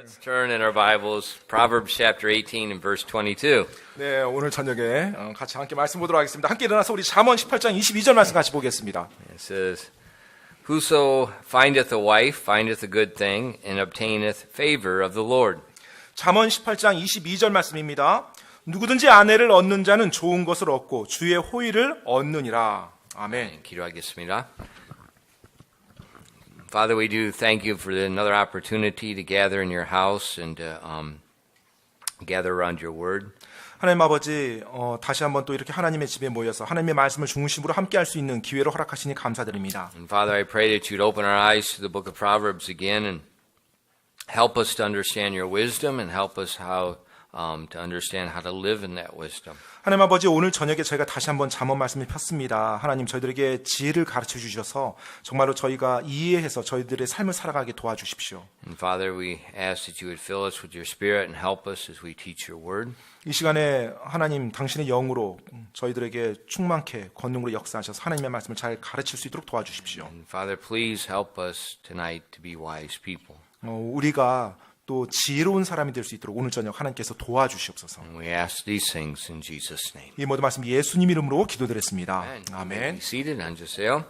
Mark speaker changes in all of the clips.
Speaker 1: Let's turn in our Bibles, Proverbs chapter 18 and verse 22.
Speaker 2: 네, 오늘 저녁에 같이 함께 말씀 보도록 하겠습니다. 함께 일어나서 우리 잠언 18장 22절 말씀 같이 보겠습니다.
Speaker 1: It says, Whoso findeth a wife findeth a good thing and obtaineth favor of the Lord.
Speaker 2: 잠언 18장 22절 말씀입니다. 누구든지 아내를 얻는 자는 좋은 것을 얻고 주의 호의를 얻느니라. 아멘.
Speaker 1: 기도하겠습니다. Father, we do thank you for another opportunity to gather in your house and to gather around your word.
Speaker 2: 하나님 아버지, 다시 한번 또 이렇게 하나님의 집에 모여서 하나님의 말씀을 중심으로 함께할 수 있는 기회를 허락하시니 감사드립니다.
Speaker 1: And Father, I pray that you'd open our eyes to the book of Proverbs again and help us to understand your wisdom and help us to understand how to live in that wisdom.
Speaker 2: 하나님 아버지, 오늘 저녁에 저희가 다시 한번 잠언 말씀을 폈습니다. 하나님 저희들에게 지혜를 가르쳐 주셔서 정말로 저희가 이해해서 저희들의 삶을 살아가게 도와주십시오.
Speaker 1: And Father, we ask that you would fill us with your Spirit and help us as we teach your word.
Speaker 2: 이 시간에 하나님 당신의 영으로 저희들에게 충만케 권능으로 역사하셔서 하나님의 말씀을 잘 가르칠 수 있도록 도와주십시오.
Speaker 1: And Father, please help us tonight to be wise people.
Speaker 2: 우리가 또 지혜로운 사람이 될 수 있도록 오늘 저녁 하나님께서 도와주시옵소서.
Speaker 1: And we ask these things in Jesus' name.
Speaker 2: 이 모든 말씀 예수님 이름으로 기도드렸습니다. 아멘.
Speaker 1: Be seated. 앉으세요.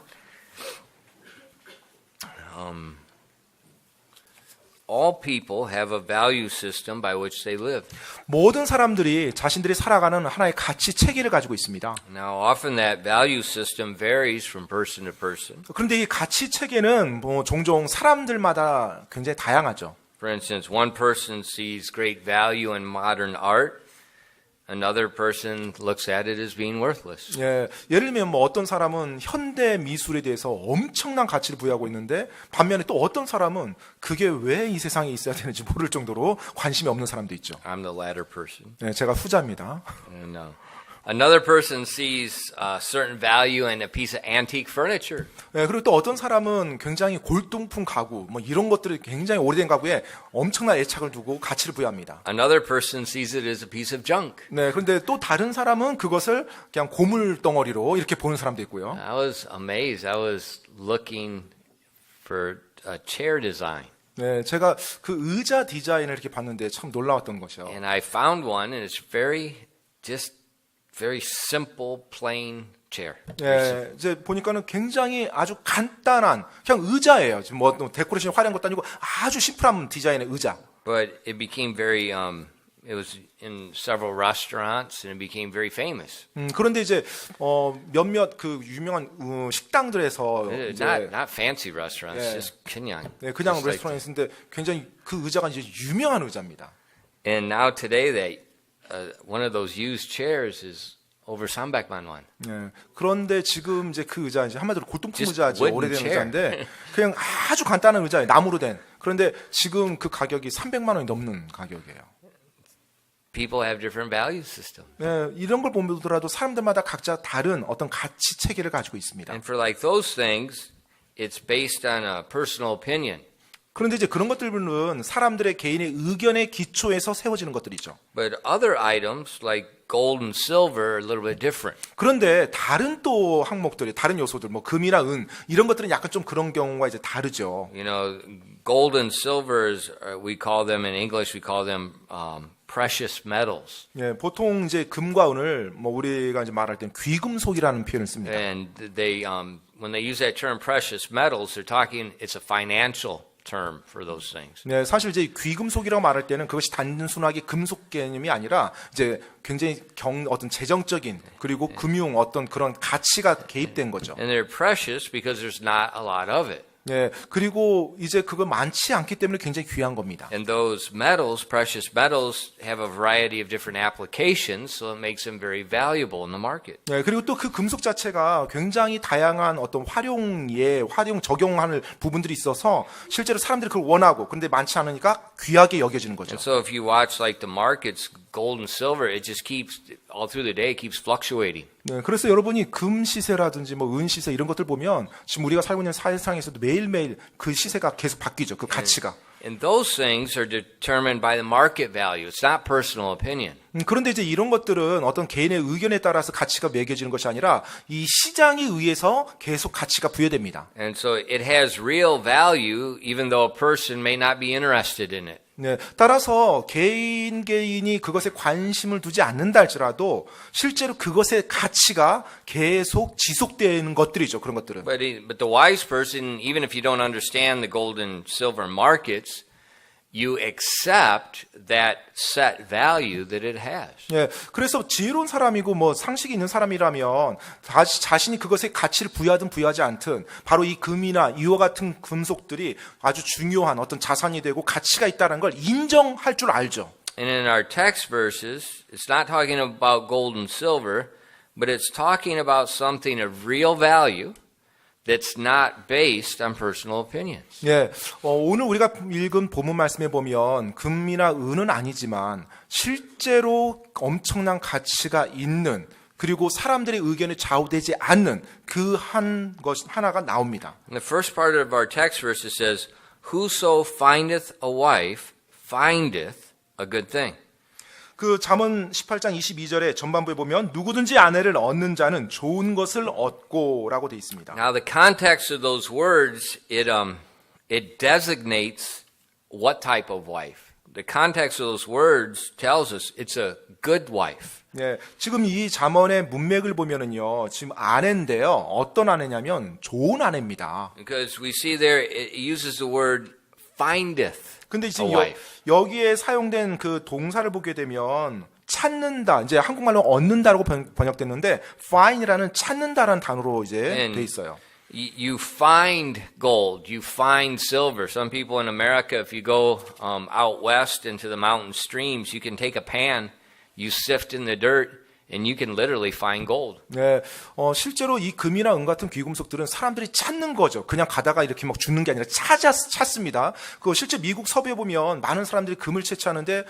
Speaker 1: All people have a value system by which they live.
Speaker 2: 모든 사람들이 자신들이 살아가는 하나의 가치 체계를 가지고 있습니다.
Speaker 1: Now, often that value system varies from person to person.
Speaker 2: 그런데 이 가치 체계는 종종 사람들마다 굉장히 다양하죠.
Speaker 1: For instance, one person sees great value in modern art. Another person looks at it as being worthless.
Speaker 2: 예, 예를 들면 어떤 사람은 현대 미술에 대해서 엄청난 가치를 부여하고 있는데 반면에 또 어떤 사람은 그게 왜 이 세상에 있어야 되는지 모를 정도로 관심이 없는 사람도 있죠.
Speaker 1: I'm the latter person.
Speaker 2: 예, 제가 후자입니다.
Speaker 1: And, another person sees certain value in a piece of antique furniture.
Speaker 2: 예, 그리고 또 어떤 사람은 굉장히 골동품 가구, 뭐 이런 것들이 굉장히 오래된 가구에 엄청난 애착을 두고 가치를 부여합니다.
Speaker 1: Another person sees it as a piece of junk.
Speaker 2: 네, 그런데 또 다른 사람은 그것을 그냥 고물 덩어리로 이렇게 보는 사람도 있고요.
Speaker 1: I was amazed. I was looking for a chair design.
Speaker 2: 네, 제가 그 의자 디자인을 이렇게 봤는데 참 놀라웠던 것이요.
Speaker 1: And I found one and it's very simple, plain chair.
Speaker 2: 예, 이제 보니까는 굉장히 아주 간단한 그냥 의자예요. 지금 뭐 데코레이션 화려한 것도 아니고 아주 심플한 디자인의 의자.
Speaker 1: But it became very it was in several restaurants and it became very famous.
Speaker 2: 그런데 이제 몇몇 그 유명한 식당들에서 이제
Speaker 1: Not fancy restaurants,
Speaker 2: 예.
Speaker 1: just 그냥.
Speaker 2: 네, 그냥
Speaker 1: just like
Speaker 2: 레스토랑인데 굉장히 그 의자가 이제 유명한 의자입니다.
Speaker 1: And now today one of those used chairs is over 300만 원.
Speaker 2: 네, 그런데 지금 이제 그 의자 이제 한마디로 골동품
Speaker 1: Just
Speaker 2: 의자지
Speaker 1: wooden
Speaker 2: 오래된
Speaker 1: chair.
Speaker 2: 의자인데 그냥 아주 간단한 의자예요. 나무로 된. 그런데 지금 그 가격이 300만 원이 넘는 가격이에요.
Speaker 1: People have different value systems.
Speaker 2: 네, 이런 걸 보더라도 사람들마다 각자 다른 어떤 가치 체계를 가지고 있습니다.
Speaker 1: And for like those things, it's based on a personal opinion.
Speaker 2: 그런데 이제 그런 것들은 사람들의 개인의 의견에 기초해서 세워지는 것들이죠.
Speaker 1: But other items like gold and silver are a little bit different.
Speaker 2: 그런데 다른 또 항목들이 다른 요소들 뭐 금이나 은 이런 것들은 약간 좀 그런 경우가 이제 다르죠.
Speaker 1: You know, gold and silvers, we call them in English, we call them precious metals.
Speaker 2: 예, 보통 이제 금과 은을 뭐 우리가 이제 말할 땐 귀금속이라는 표현을 씁니다.
Speaker 1: And they, when they use that term precious metals, they're talking, it's a financial term for those things.
Speaker 2: 네, 사실 이제 귀금속이라고 말할 때는 그것이 단순하게 금속 개념이 아니라 이제 굉장히 어떤 재정적인 그리고 금융 어떤 그런 가치가 개입된 거죠.
Speaker 1: And they're precious because there's not a lot of it.
Speaker 2: 네, 그리고 이제 그거 많지 않기 때문에 굉장히 귀한 겁니다.
Speaker 1: And those metals, precious metals, have a variety of different applications, so it makes them very valuable in the market.
Speaker 2: 네, 그리고 또 그 금속 자체가 굉장히 다양한 어떤 활용 적용하는 부분들이 있어서 실제로 사람들이 그걸 원하고 근데 많지 않으니까 귀하게 여겨지는 거죠.
Speaker 1: And so if you watch like the markets, gold and silver, it just keeps, all through the day, it keeps fluctuating.
Speaker 2: 네, 그래서 여러분이 금 시세라든지 뭐 은 시세 이런 것들 보면 지금 우리가 살고 있는 사회상에서도 매일매일 그 시세가 계속 바뀌죠. 그 가치가.
Speaker 1: And those things are determined by the market value. It's not personal opinion.
Speaker 2: 그런데 이제 이런 것들은 어떤 개인의 의견에 따라서 가치가 매겨지는 것이 아니라 이 시장에 의해서 계속 가치가 부여됩니다.
Speaker 1: And so it has real value even though a person may not be interested in it.
Speaker 2: 네, 따라서 개인이 그것에 관심을 두지 않는다 할지라도 실제로 그것의 가치가 계속 지속되는 것들이죠. 그런 것들은.
Speaker 1: But the wise person, even if you don't understand the gold and silver markets, you accept that set value that it has.
Speaker 2: 예, 그래서 지혜로운 사람이고 뭐 상식이 있는 사람이라면 자신이 그것에 가치를 부여하든 부여하지 않든 바로 이 금이나 이와 같은 금속들이 아주 중요한 어떤 자산이 되고 가치가 있다는 걸 인정할 줄 알죠.
Speaker 1: And in our text verses, it's not talking about gold and silver, but it's talking about something of real value that's not based on personal opinions.
Speaker 2: 예, 오늘 우리가 읽은 본문 말씀에 보면 금이나 은은 아니지만 실제로 엄청난 가치가 있는 그리고 사람들의 의견에 좌우되지 않는 그 한 것 하나가 나옵니다.
Speaker 1: In the first part of our text verse it says, "Whoso findeth a wife findeth a good thing."
Speaker 2: 그 잠언 18장 22절에 전반부에 보면 누구든지 아내를 얻는 자는 좋은 것을 얻고라고 돼 있습니다.
Speaker 1: Now the context of those words, it designates what type of wife. The context of those words tells us it's a good wife.
Speaker 2: 네, 지금 이 잠언의 문맥을 보면은요, 지금 아내인데요, 어떤 아내냐면 좋은 아내입니다.
Speaker 1: Because we see there it uses the word findeth
Speaker 2: 근데
Speaker 1: a
Speaker 2: 지금
Speaker 1: wife.
Speaker 2: 여기에 사용된 그 동사를 보게 되면 찾는다, 이제 한국말로 얻는다라고 번역됐는데 find이라는 찾는다라는 단어로 이제 돼 있어요.
Speaker 1: You find gold, you find silver. Some people in America, if you go out west into the mountain streams, you can take a pan, you sift in the dirt, and you can literally find gold.
Speaker 2: 네, 실제로 이 금이나 은 같은 귀금속들은 사람들이 찾는 거죠. 그냥 가다가 이렇게 막 주는 게 아니라 찾습니다. 그 실제 미국 서부에 보면 많은 사람들이 금을 채취하는데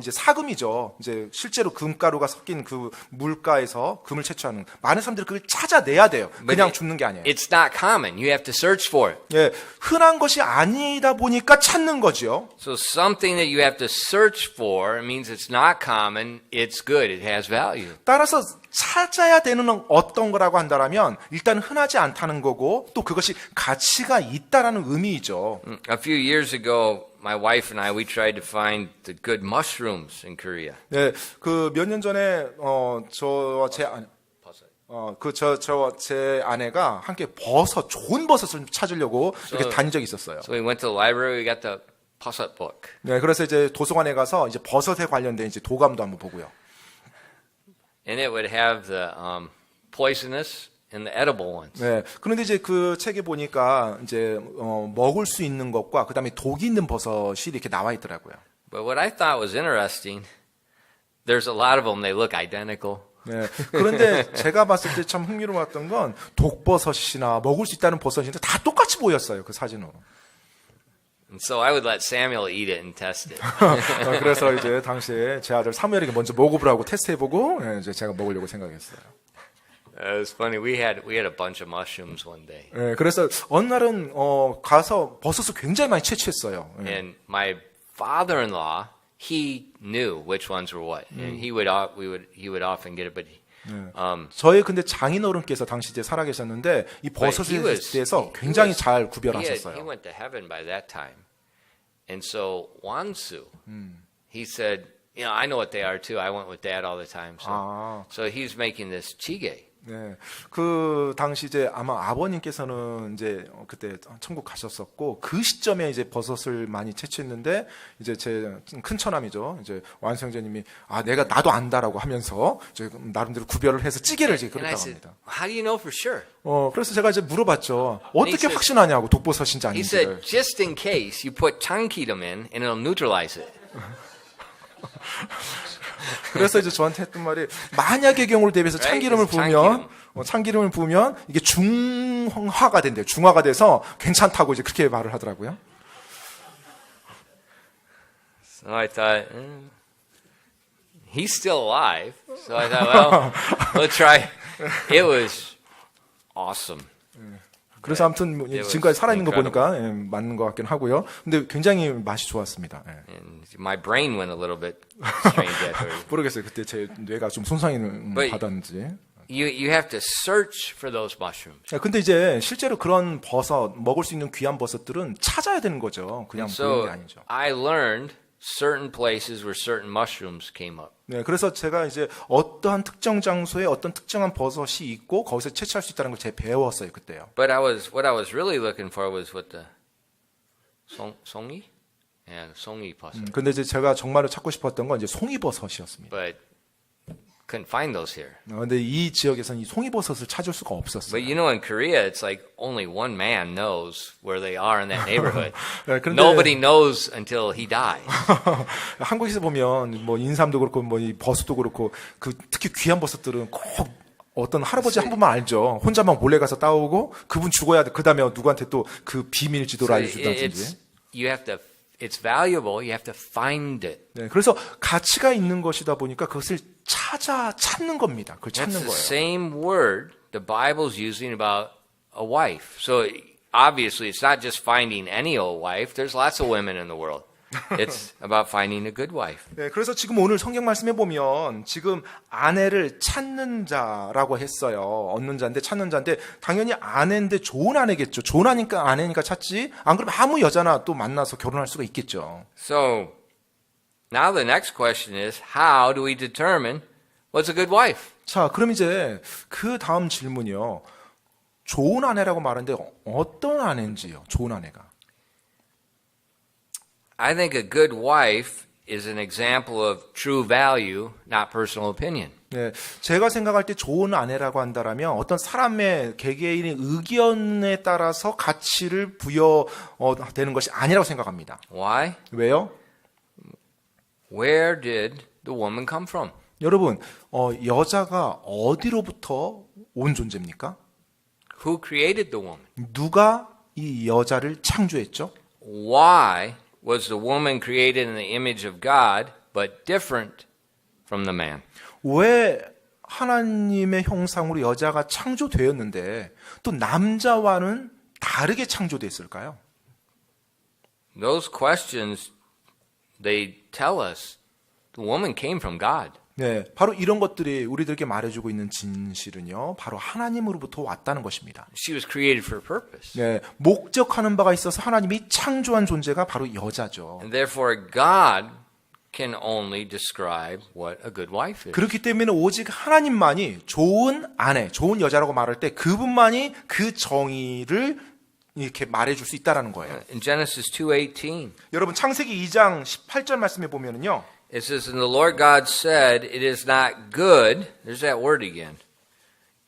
Speaker 2: 이제 사금이죠. 이제 실제로 금가루가 섞인 그 물가에서 금을 채취하는 많은 사람들이 그걸 찾아내야 돼요. 그냥 줍는 게 아니에요.
Speaker 1: It's not common. You have to search for it.
Speaker 2: 예, 흔한 것이 아니다 보니까 찾는 거죠.
Speaker 1: So something that you have to search for means it's not common, it's good, it has value.
Speaker 2: 따라서 찾아야 되는 어떤 거라고 한다면 일단 흔하지 않다는 거고 또 그것이 가치가 있다라는 의미이죠.
Speaker 1: A few years ago, my wife and I, we tried to find the good mushrooms in Korea.
Speaker 2: 네, 그 몇 년 전에 제 아내가 함께 좋은 버섯을 찾으려고 이렇게 다닌 적이 있었어요.
Speaker 1: So we went to the library, we got the posset book.
Speaker 2: 네, 그래서 이제 도서관에 가서 이제 버섯에 관련된 이제 도감도 한번 보고요.
Speaker 1: And it would have the poisonous and the edible ones.
Speaker 2: 네, 그런데 이제 그 책에 보니까 이제 먹을 수 있는 것과 그다음에 독이 있는 버섯이 이렇게 나와 있더라고요.
Speaker 1: But what I thought was interesting, there's a lot of them, they look identical.
Speaker 2: 네, 그런데 제가 봤을 때 참 흥미로웠던 건 독버섯이나 먹을 수 있다는 버섯인데 다 똑같이 보였어요, 그 사진으로.
Speaker 1: And so I would let Samuel eat it and test it.
Speaker 2: 그래서 이제 당시에 제 아들 사무엘에게 먼저 먹어보라고 테스트해보고 이제 제가 먹으려고 생각했어요.
Speaker 1: It was funny. We had a bunch of mushrooms one day,
Speaker 2: 네, 그래서 어느 날은 가서 버섯을 굉장히 많이 채취했어요. 네.
Speaker 1: and my father-in-law, he knew which ones were what, and he would often get it, but
Speaker 2: 저의 근데 장인어른께서 당시 이제 살아계셨는데 이 버섯에 대해서 굉장히 잘
Speaker 1: he
Speaker 2: 구별하셨어요.
Speaker 1: went to heaven by that time, and so Wansu, he said, you know, I know what they are too. I went with Dad all the time, so he's making this jjigae.
Speaker 2: 네, 그 당시 이제 아마 아버님께서는 이제 그때 천국 가셨었고 그 시점에 이제 버섯을 많이 채취했는데 이제 제 큰 처남이죠. 이제 완성재님이 나도 안다라고 하면서 이제 나름대로 구별을 해서 찌개를 이제
Speaker 1: And I
Speaker 2: 그랬다고
Speaker 1: said,
Speaker 2: 합니다.
Speaker 1: how do you know for sure?
Speaker 2: 그래서 제가 이제 물어봤죠. 어떻게
Speaker 1: said-
Speaker 2: 확신하냐고 독버섯인지
Speaker 1: He
Speaker 2: 아닌지를.
Speaker 1: said, just in case you put changkidam in, and it'll neutralize it.
Speaker 2: 그래서 이제 저한테 했던 말이 만약의 경우를 대비해서 참기름을 부으면 이게 중화가 된대요. 중화가 돼서 괜찮다고 이제 그렇게 말을 하더라고요.
Speaker 1: So I thought, he's still alive. So I thought, well, we'll try. It was awesome.
Speaker 2: 그래서 아무튼 뭐
Speaker 1: It was
Speaker 2: 지금까지 살아있는 거
Speaker 1: incredible.
Speaker 2: 보니까 맞는 것 같긴 하고요. 근데 굉장히 맛이 좋았습니다.
Speaker 1: And my brain went a little bit strange afterwards.
Speaker 2: 모르겠어요. 그때 제 뇌가 좀 손상을
Speaker 1: But-
Speaker 2: 받았는지.
Speaker 1: You have to search for those mushrooms.
Speaker 2: 근데 이제 실제로 그런 버섯, 먹을 수 있는 귀한 버섯들은 찾아야 되는 거죠. 그냥 보는
Speaker 1: So
Speaker 2: 게 아니죠.
Speaker 1: I learned certain places where certain mushrooms came up.
Speaker 2: 네, 그래서 제가 이제 어떠한 특정 장소에 어떤 특정한 버섯이 있고 거기서 채취할 수 있다는 걸 제가 배웠어요 그때요.
Speaker 1: But what I was really looking for was what the 송이? Yeah, 송이 버섯.
Speaker 2: 근데 이제 제가 정말로 찾고 싶었던 건 이제 송이버섯이었습니다.
Speaker 1: But couldn't find those here.
Speaker 2: 근데 이 지역에서는 이 송이버섯을 찾을 수가
Speaker 1: But
Speaker 2: 없었어요.
Speaker 1: you know, in Korea, it's like only one man knows where they are in that neighborhood.
Speaker 2: 네, 그런데
Speaker 1: Nobody knows until he dies.
Speaker 2: 한국에서 보면 뭐 인삼도 그렇고 뭐 이 버섯도 그렇고 그 특히 귀한 버섯들은 꼭 어떤 할아버지 한 분만 알죠. 혼자만 몰래 가서 따오고 그분 죽어야 돼. 그다음에 누구한테 또 그 비밀 지도를 알려준다든지.
Speaker 1: It's valuable. You have to find it.
Speaker 2: 네, 그래서 가치가 있는 것이다 보니까 그것을 찾는 겁니다. 그걸
Speaker 1: That's
Speaker 2: 찾는
Speaker 1: the
Speaker 2: 거예요.
Speaker 1: same word the Bible's using about a wife. So obviously, it's not just finding any old wife. There's lots of women in the world. It's about finding a good wife.
Speaker 2: 네, 그래서 지금 오늘 성경 말씀에 보면 지금 아내를 찾는 자라고 했어요. 얻는 자인데 찾는 자인데 당연히 아내인데 좋은 아내겠죠. 좋은 아내니까 찾지. 안 그러면 아무 여자나 또 만나서 결혼할 수가 있겠죠.
Speaker 1: So now the next question is, how do we determine what's a good wife?
Speaker 2: 자, 그럼 이제 그 다음 질문이요. 좋은 아내라고 말하는데 어떤 아내인지요? 좋은 아내가.
Speaker 1: I think a good wife is an example of true value, not personal opinion.
Speaker 2: 네, 제가 생각할 때 좋은 아내라고 한다라면 어떤 사람의 개개인의 의견에 따라서 가치를 부여되는 것이 아니라고 생각합니다.
Speaker 1: Why?
Speaker 2: 왜요?
Speaker 1: Where did the woman come from?
Speaker 2: 여러분, 여자가 어디로부터 온 존재입니까?
Speaker 1: Who created the woman?
Speaker 2: 누가 이 여자를 창조했죠?
Speaker 1: Why was the woman created in the image of God, but different from the man?
Speaker 2: 왜 하나님의 형상으로 여자가 창조되었는데 또 남자와는 다르게 창조됐을까요?
Speaker 1: Those questions, they tell us the woman came from God.
Speaker 2: 네, 바로 이런 것들이 우리들에게 말해주고 있는 진실은요, 바로 하나님으로부터 왔다는 것입니다.
Speaker 1: She was created for a purpose.
Speaker 2: 네, 목적하는 바가 있어서 하나님이 창조한 존재가 바로 여자죠.
Speaker 1: And therefore, God can only describe what a good wife is.
Speaker 2: 그렇기 때문에 오직 하나님만이 좋은 아내, 좋은 여자라고 말할 때 그분만이 그 정의를 이렇게 말해줄 수 있다라는 거예요.
Speaker 1: In Genesis 2:18,
Speaker 2: 여러분 창세기 2장 18절 말씀에 보면은요.
Speaker 1: it says, "And the Lord God said, it is not good," there's that word again.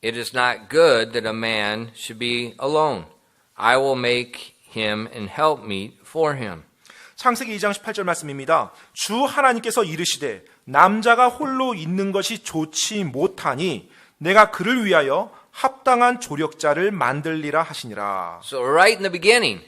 Speaker 1: "It is not good that a man should be alone. I will make him an helpmeet for him."
Speaker 2: 창세기 2장 18절 말씀입니다. 주 하나님께서 이르시되 남자가 홀로 있는 것이 좋지 못하니 내가 그를 위하여 합당한 조력자를 만들리라 하시니라.
Speaker 1: So right in the beginning,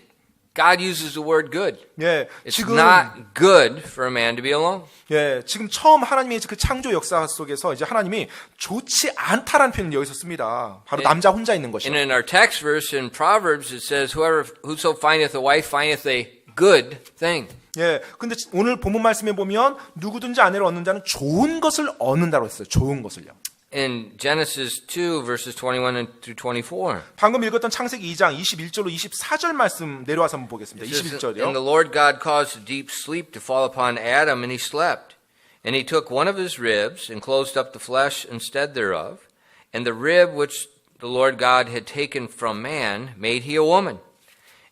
Speaker 1: God uses the word good.
Speaker 2: 예,
Speaker 1: It's
Speaker 2: 지금
Speaker 1: not good for a man to be alone.
Speaker 2: 예, 지금 처음 하나님의 그 창조 역사 속에서 이제 하나님이 좋지 않다라는 표현을 여기서 씁니다. 바로 남자 혼자 있는 것이요.
Speaker 1: And in our text verse in Proverbs, it says, whoso findeth a wife findeth a good thing.
Speaker 2: 예, 근데 오늘 본문 말씀에 보면 누구든지 아내를 얻는 자는 좋은 것을 얻는다고 했어요. 좋은 것을요.
Speaker 1: In Genesis 2, verses 21 through 24.
Speaker 2: 방금 읽었던 창세기 2장 21절로 24절 말씀 내려와서 한번 보겠습니다.
Speaker 1: It says,
Speaker 2: 21절이요.
Speaker 1: And the Lord God caused a deep sleep to fall upon Adam, and he slept. And he took one of his ribs, and closed up the flesh instead thereof. And the rib which the Lord God had taken from man made he a woman,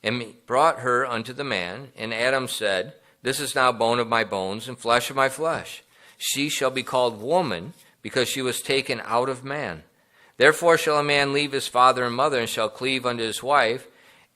Speaker 1: and brought her unto the man. And Adam said, This is now bone of my bones, and flesh of my flesh. She shall be called woman, because she was taken out of man. Therefore shall a man leave his father and mother, and shall cleave unto his wife,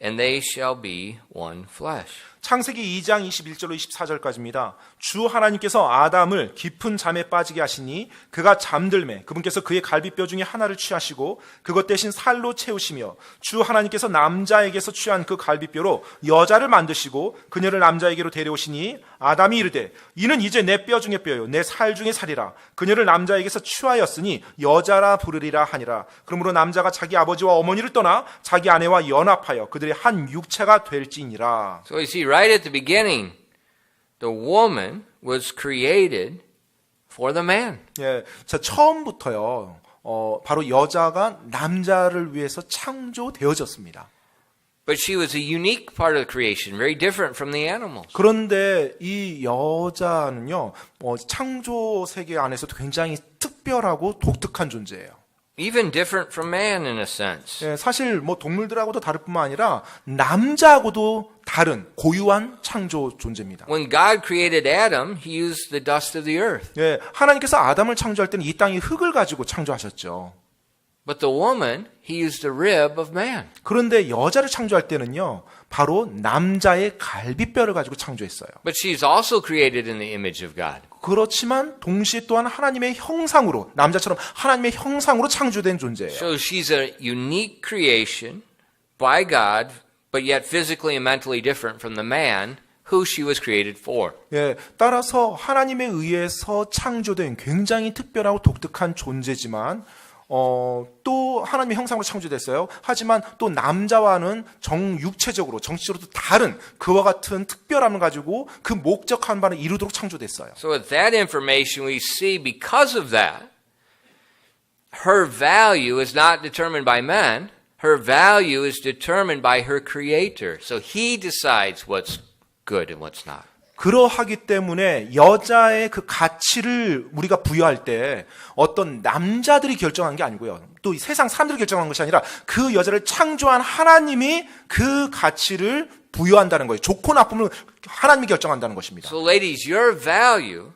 Speaker 1: and they shall be one flesh.
Speaker 2: 창세기 2장 21절로 24절까지입니다. 주 하나님께서 아담을 깊은 잠에 빠지게 하시니 그가 잠들매 그분께서 그의 갈비뼈 중에 하나를 취하시고 그것 대신 살로 채우시며 주 하나님께서 남자에게서 취한 그 갈비뼈로 여자를 만드시고 그녀를 남자에게로 데려오시니 아담이 이르되 이는 이제 내 뼈 중에 뼈요 내 살 중에 살이라 그녀를 남자에게서 취하였으니 여자라 부르리라 하니라. 그러므로 남자가 자기 아버지와 어머니를 떠나 자기 아내와 연합하여 그들의 한 육체가 될지니라.
Speaker 1: So we see right at the beginning, the woman was created for the man.
Speaker 2: 예, 자 처음부터요. 바로 여자가 남자를 위해서 창조되어졌습니다.
Speaker 1: But she was a unique part of creation, very different from the animals.
Speaker 2: 그런데 이 여자는요, 창조 세계 안에서도 굉장히 특별하고 독특한 존재예요.
Speaker 1: Even different from man in a sense.
Speaker 2: 예, 사실 뭐 동물들하고도 다를 뿐만 아니라 남자하고도 다른 고유한 창조 존재입니다.
Speaker 1: When God created Adam, he used the dust of the earth.
Speaker 2: 예, 하나님께서 아담을 창조할 때는 이 땅의 흙을 가지고 창조하셨죠.
Speaker 1: But the woman, he used the rib of man.
Speaker 2: 그런데 여자를 창조할 때는요, 바로 남자의 갈비뼈를 가지고 창조했어요.
Speaker 1: But she's also created in the image of God.
Speaker 2: 그렇지만 동시에 또한 하나님의 형상으로, 남자처럼 하나님의 형상으로 창조된 존재예요.
Speaker 1: So she's a unique creation by God, but yet physically and mentally different from the man who she was created for.
Speaker 2: 예, 따라서 하나님에 의해서 창조된 굉장히 특별하고 독특한 존재지만 또 하나님의 형상으로 창조됐어요. 하지만 또 남자와는 육체적으로, 정치적으로도 다른 그와 같은 특별함을 가지고 그 목적한 바를 이루도록 창조됐어요.
Speaker 1: So with that information, we see because of that, her value is not determined by man. Her value is determined by her creator. So he decides what's good and what's not.
Speaker 2: 그러하기 때문에 여자의 그 가치를 우리가 부여할 때 어떤 남자들이 결정한 게 아니고요. 또 이 세상 사람들이 결정한 것이 아니라 그 여자를 창조한 하나님이 그 가치를 부여한다는 거예요. 좋고 나쁨을 하나님이 결정한다는 것입니다.
Speaker 1: So ladies, your value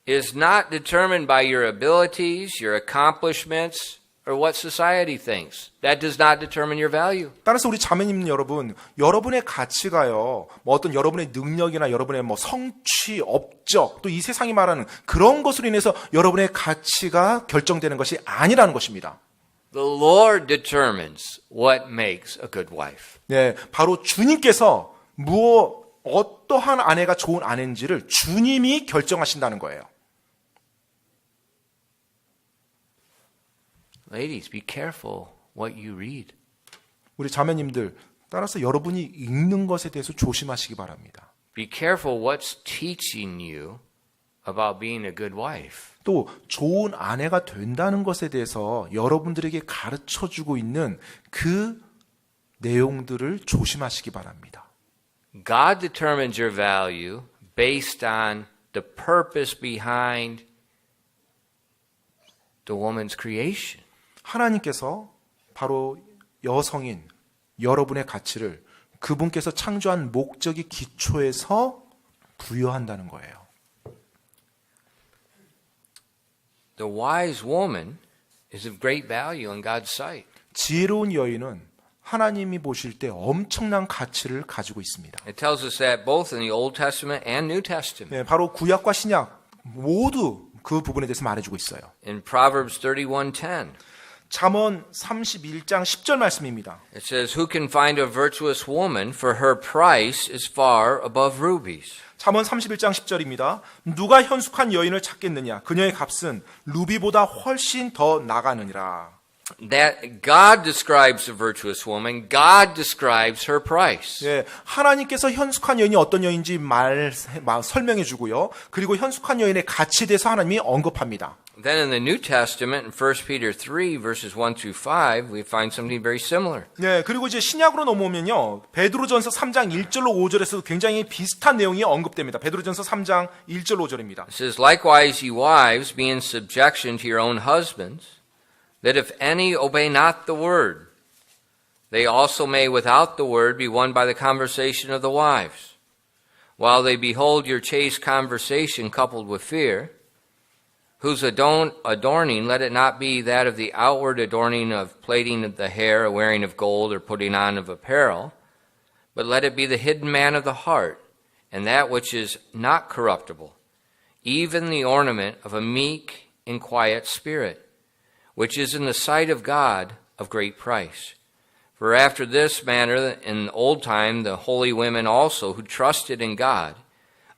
Speaker 1: is not determined by your abilities, your accomplishments, or what society thinks. That does not determine your value.
Speaker 2: 따라서 우리 자매님 여러분, 여러분의 가치가요, 뭐 어떤 여러분의 능력이나 여러분의 뭐 성취, 업적, 또 이 세상이 말하는 그런 것으로 인해서 여러분의 가치가 결정되는 것이 아니라는 것입니다.
Speaker 1: The Lord determines what makes a good wife.
Speaker 2: 네, 바로 주님께서 어떠한 아내가 좋은 아내인지를 주님이 결정하신다는 거예요.
Speaker 1: Ladies, be careful what you read.
Speaker 2: 우리 자매님들, 따라서 여러분이 읽는 것에 대해서 조심하시기 바랍니다.
Speaker 1: Be careful what's teaching you about being a good wife.
Speaker 2: 또 좋은 아내가 된다는 것에 대해서 여러분들에게 가르쳐주고 있는 그 내용들을 조심하시기 바랍니다.
Speaker 1: God determines your value based on the purpose behind the woman's creation.
Speaker 2: 하나님께서 바로 여성인 여러분의 가치를 그분께서 창조한 목적의 기초에서 부여한다는 거예요.
Speaker 1: The wise woman is of great value in God's sight.
Speaker 2: 지혜로운 여인은 하나님이 보실 때 엄청난 가치를 가지고 있습니다.
Speaker 1: It tells us that both in the Old Testament and New Testament.
Speaker 2: 네, 바로 구약과 신약 모두 그 부분에 대해서 말해주고 있어요.
Speaker 1: In Proverbs 31:10.
Speaker 2: 잠언 31장 10절 말씀입니다.
Speaker 1: It says, Who can find a virtuous woman, for her price is far above rubies.
Speaker 2: 잠언 31장 10절입니다. 누가 현숙한 여인을 찾겠느냐? 그녀의 값은 루비보다 훨씬 더 나가느니라.
Speaker 1: That God describes a virtuous woman, God describes her price.
Speaker 2: 예, 하나님께서 현숙한 여인이 어떤 여인인지 설명해 주고요. 그리고 현숙한 여인의 가치에 대해서 하나님이 언급합니다.
Speaker 1: Then in the New Testament, in 1 Peter 3, verses 1 through 5, we find something very similar.
Speaker 2: 네, 그리고 이제 신약으로 넘어오면요. 베드로전서 3장 1절로 5절에서도 굉장히 비슷한 내용이 언급됩니다. 베드로전서 3장 1절 5절입니다.
Speaker 1: It says, Likewise, ye wives, be in subjection to your own husbands, that if any obey not the word, they also may without the word be won by the conversation of the wives, while they behold your chaste conversation coupled with fear, whose adorning, let it not be that of the outward adorning of plaiting of the hair, or wearing of gold, or putting on of apparel, but let it be the hidden man of the heart, and that which is not corruptible, even the ornament of a meek and quiet spirit, which is in the sight of God of great price. For after this manner in old time the holy women also who trusted in God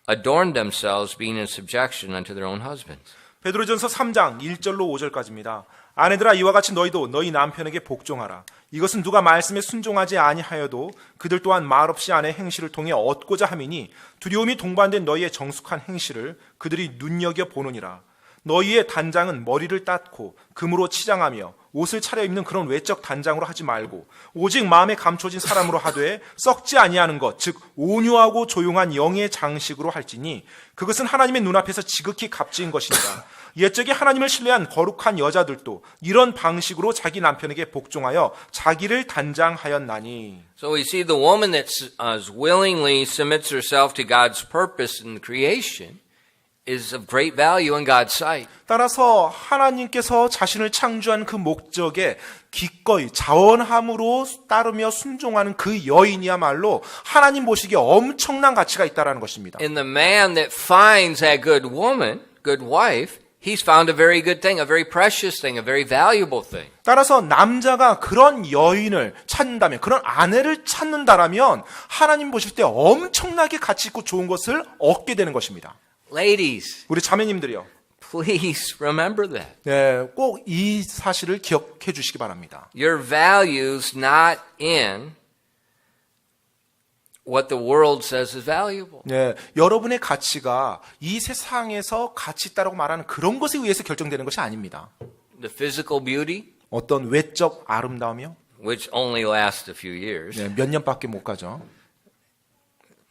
Speaker 1: adorned themselves, being in subjection unto their own husbands.
Speaker 2: 베드로전서 3장 1절로 5절까지입니다. 아내들아 이와 같이 너희도 너희 남편에게 복종하라. 이것은 누가 말씀에 순종하지 아니하여도 그들 또한 말없이 아내 행실을 통해 얻고자 함이니 두려움이 동반된 너희의 정숙한 행실을 그들이 눈여겨 보느니라. 너희의 단장은 머리를 닦고 금으로 치장하며 옷을 차려입는 그런 외적 단장으로 하지 말고 오직 마음에 감춰진 사람으로 하되 썩지 아니하는 것 즉 온유하고 조용한 영의 장식으로 할지니 그것은 하나님의 눈앞에서 지극히 값진 것이니라. 옛적에 하나님을 신뢰한 거룩한 여자들도 이런 방식으로 자기 남편에게 복종하여 자기를 단장하였나니.
Speaker 1: So we see the woman that willingly submits herself to God's purpose in creation is of great value in God's sight.
Speaker 2: 따라서 하나님께서 자신을 창조한 그 목적에 기꺼이 자원함으로 따르며 순종하는 그 여인이야말로 하나님 보시기에 엄청난 가치가 있다라는 것입니다.
Speaker 1: In the man that finds that good woman, good wife, he's found a very good thing, a very precious thing, a very valuable thing.
Speaker 2: 따라서 남자가 그런 여인을 찾는다면, 그런 아내를 찾는다라면 하나님 보실 때 엄청나게 가치 있고 좋은 것을 얻게 되는 것입니다.
Speaker 1: Ladies,
Speaker 2: 우리 자매님들이요.
Speaker 1: please remember that.
Speaker 2: 네, 꼭 이 사실을 기억해 주시기 바랍니다.
Speaker 1: Your value's not in what the world says is valuable.
Speaker 2: 네, 여러분의 가치가 이 세상에서 가치 있다라고 말하는 그런 것에 의해서 결정되는 것이 아닙니다.
Speaker 1: The physical beauty,
Speaker 2: 어떤 외적 아름다움이요?
Speaker 1: which only lasts a few years.
Speaker 2: 네, 몇 년밖에 못 가죠.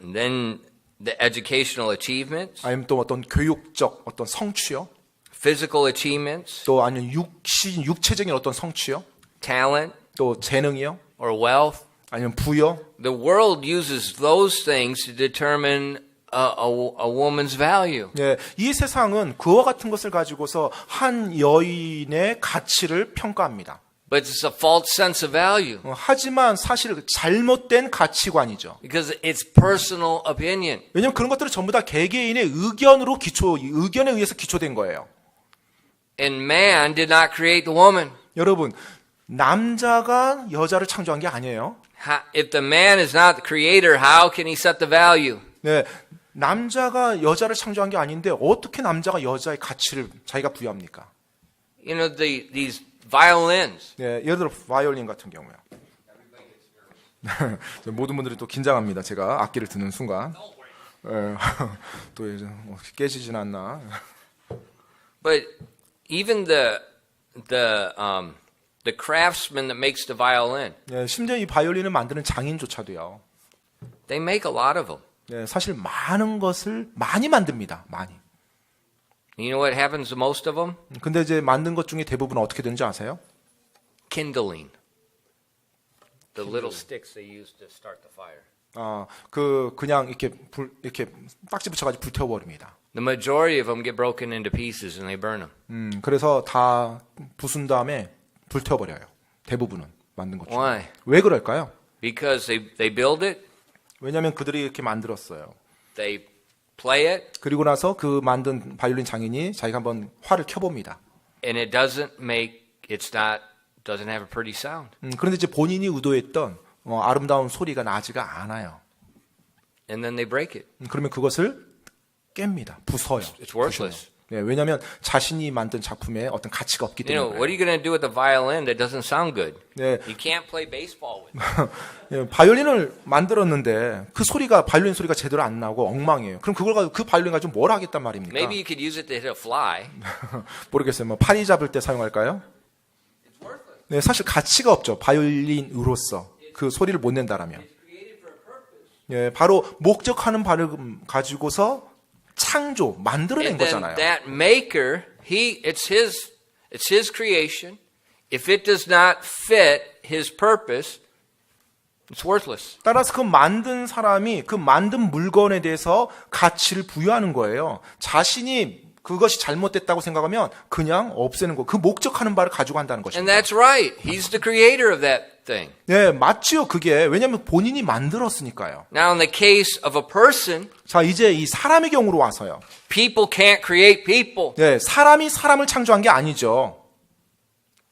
Speaker 1: And then the educational achievements,
Speaker 2: 아니면 또 어떤 교육적 어떤 성취요?
Speaker 1: physical achievements,
Speaker 2: 또 아니면 육체적인 어떤 성취요?
Speaker 1: talent,
Speaker 2: 또 재능이요?
Speaker 1: or wealth.
Speaker 2: 아니면 부요?
Speaker 1: The world uses those things to determine a woman's value.
Speaker 2: 예, 이 세상은 그와 같은 것을 가지고서 한 여인의 가치를 평가합니다.
Speaker 1: But it's a false sense of value
Speaker 2: 하지만 사실 잘못된 가치관이죠.
Speaker 1: because it's personal opinion.
Speaker 2: 왜냐하면 그런 것들은 전부 다 개개인의 의견에 의해서 기초된 거예요.
Speaker 1: And man did not create the woman.
Speaker 2: 여러분, 남자가 여자를 창조한 게 아니에요.
Speaker 1: If the man is not the creator, how can he set the value?
Speaker 2: 네, 남자가 여자를 창조한 게 아닌데 어떻게 남자가 여자의 가치를 자기가 부여합니까?
Speaker 1: You know, these violins.
Speaker 2: 네, 예를 들어 바이올린 같은 경우요. 모든 분들이 또 긴장합니다. 제가 악기를 듣는 순간. 또 이제 깨지진 않나.
Speaker 1: But even the craftsman that makes the violin,
Speaker 2: 네, 심지어 이 바이올린을 만드는 장인조차도요.
Speaker 1: they make a lot of them.
Speaker 2: 네, 사실 많은 것을 많이 만듭니다. 많이.
Speaker 1: You know what happens to most of them?
Speaker 2: 근데 이제 만든 것 중에 대부분 어떻게 되는지 아세요?
Speaker 1: Kindling. The little sticks they use to start the fire.
Speaker 2: 그냥 이렇게 딱지 붙여가지고 불태워버립니다.
Speaker 1: The majority of them get broken into pieces and they burn them.
Speaker 2: 그래서 다 부순 다음에 불태워버려요. 대부분은 만든 것 중에.
Speaker 1: Why?
Speaker 2: 왜 그럴까요?
Speaker 1: Because they build it,
Speaker 2: 왜냐하면 그들이 이렇게 만들었어요.
Speaker 1: they play it,
Speaker 2: 그리고 나서 그 만든 바이올린 장인이 자기가 한번 활을 켜봅니다.
Speaker 1: and it doesn't have a pretty sound.
Speaker 2: 그런데 이제 본인이 의도했던 아름다운 소리가 나지가 않아요.
Speaker 1: And then they break it.
Speaker 2: 그러면 그것을 깹니다. 부숴요.
Speaker 1: It's worthless.
Speaker 2: 네, 왜냐하면 자신이 만든 작품에 어떤 가치가 없기
Speaker 1: You know,
Speaker 2: 때문에.
Speaker 1: what are you going to do with a violin that doesn't sound good?
Speaker 2: 네,
Speaker 1: You can't play baseball with it.
Speaker 2: 예, 바이올린을 만들었는데 그 소리가 바이올린 소리가 제대로 안 나고 엉망이에요. 그럼 그걸 가지고 그 바이올린 가지고 뭘 하겠단 말입니까?
Speaker 1: Maybe you could use it to hit a fly.
Speaker 2: 모르겠어요. 뭐 파리 잡을 때 사용할까요?
Speaker 1: It's worthless.
Speaker 2: 네, 사실 가치가 없죠. 바이올린으로서 그 소리를 못 낸다라면.
Speaker 1: It's created for a purpose.
Speaker 2: 예, 바로 목적하는 바를 가지고서 창조 만들어낸
Speaker 1: And then
Speaker 2: 거잖아요.
Speaker 1: that maker, it's his creation. If it does not fit his purpose, it's worthless.
Speaker 2: 따라서 그 만든 사람이 그 만든 물건에 대해서 가치를 부여하는 거예요. 자신이 그것이 잘못됐다고 생각하면 그냥 없애는 거. 그 목적하는 바를 가지고 한다는
Speaker 1: And
Speaker 2: 것입니다.
Speaker 1: that's right. He's the creator of that thing.
Speaker 2: 네, 맞지요. 그게 왜냐하면 본인이 만들었으니까요.
Speaker 1: Now, in the case of a person,
Speaker 2: 자, 이제 이 사람의 경우로 와서요.
Speaker 1: people can't create people.
Speaker 2: 네, 사람이 사람을 창조한 게 아니죠.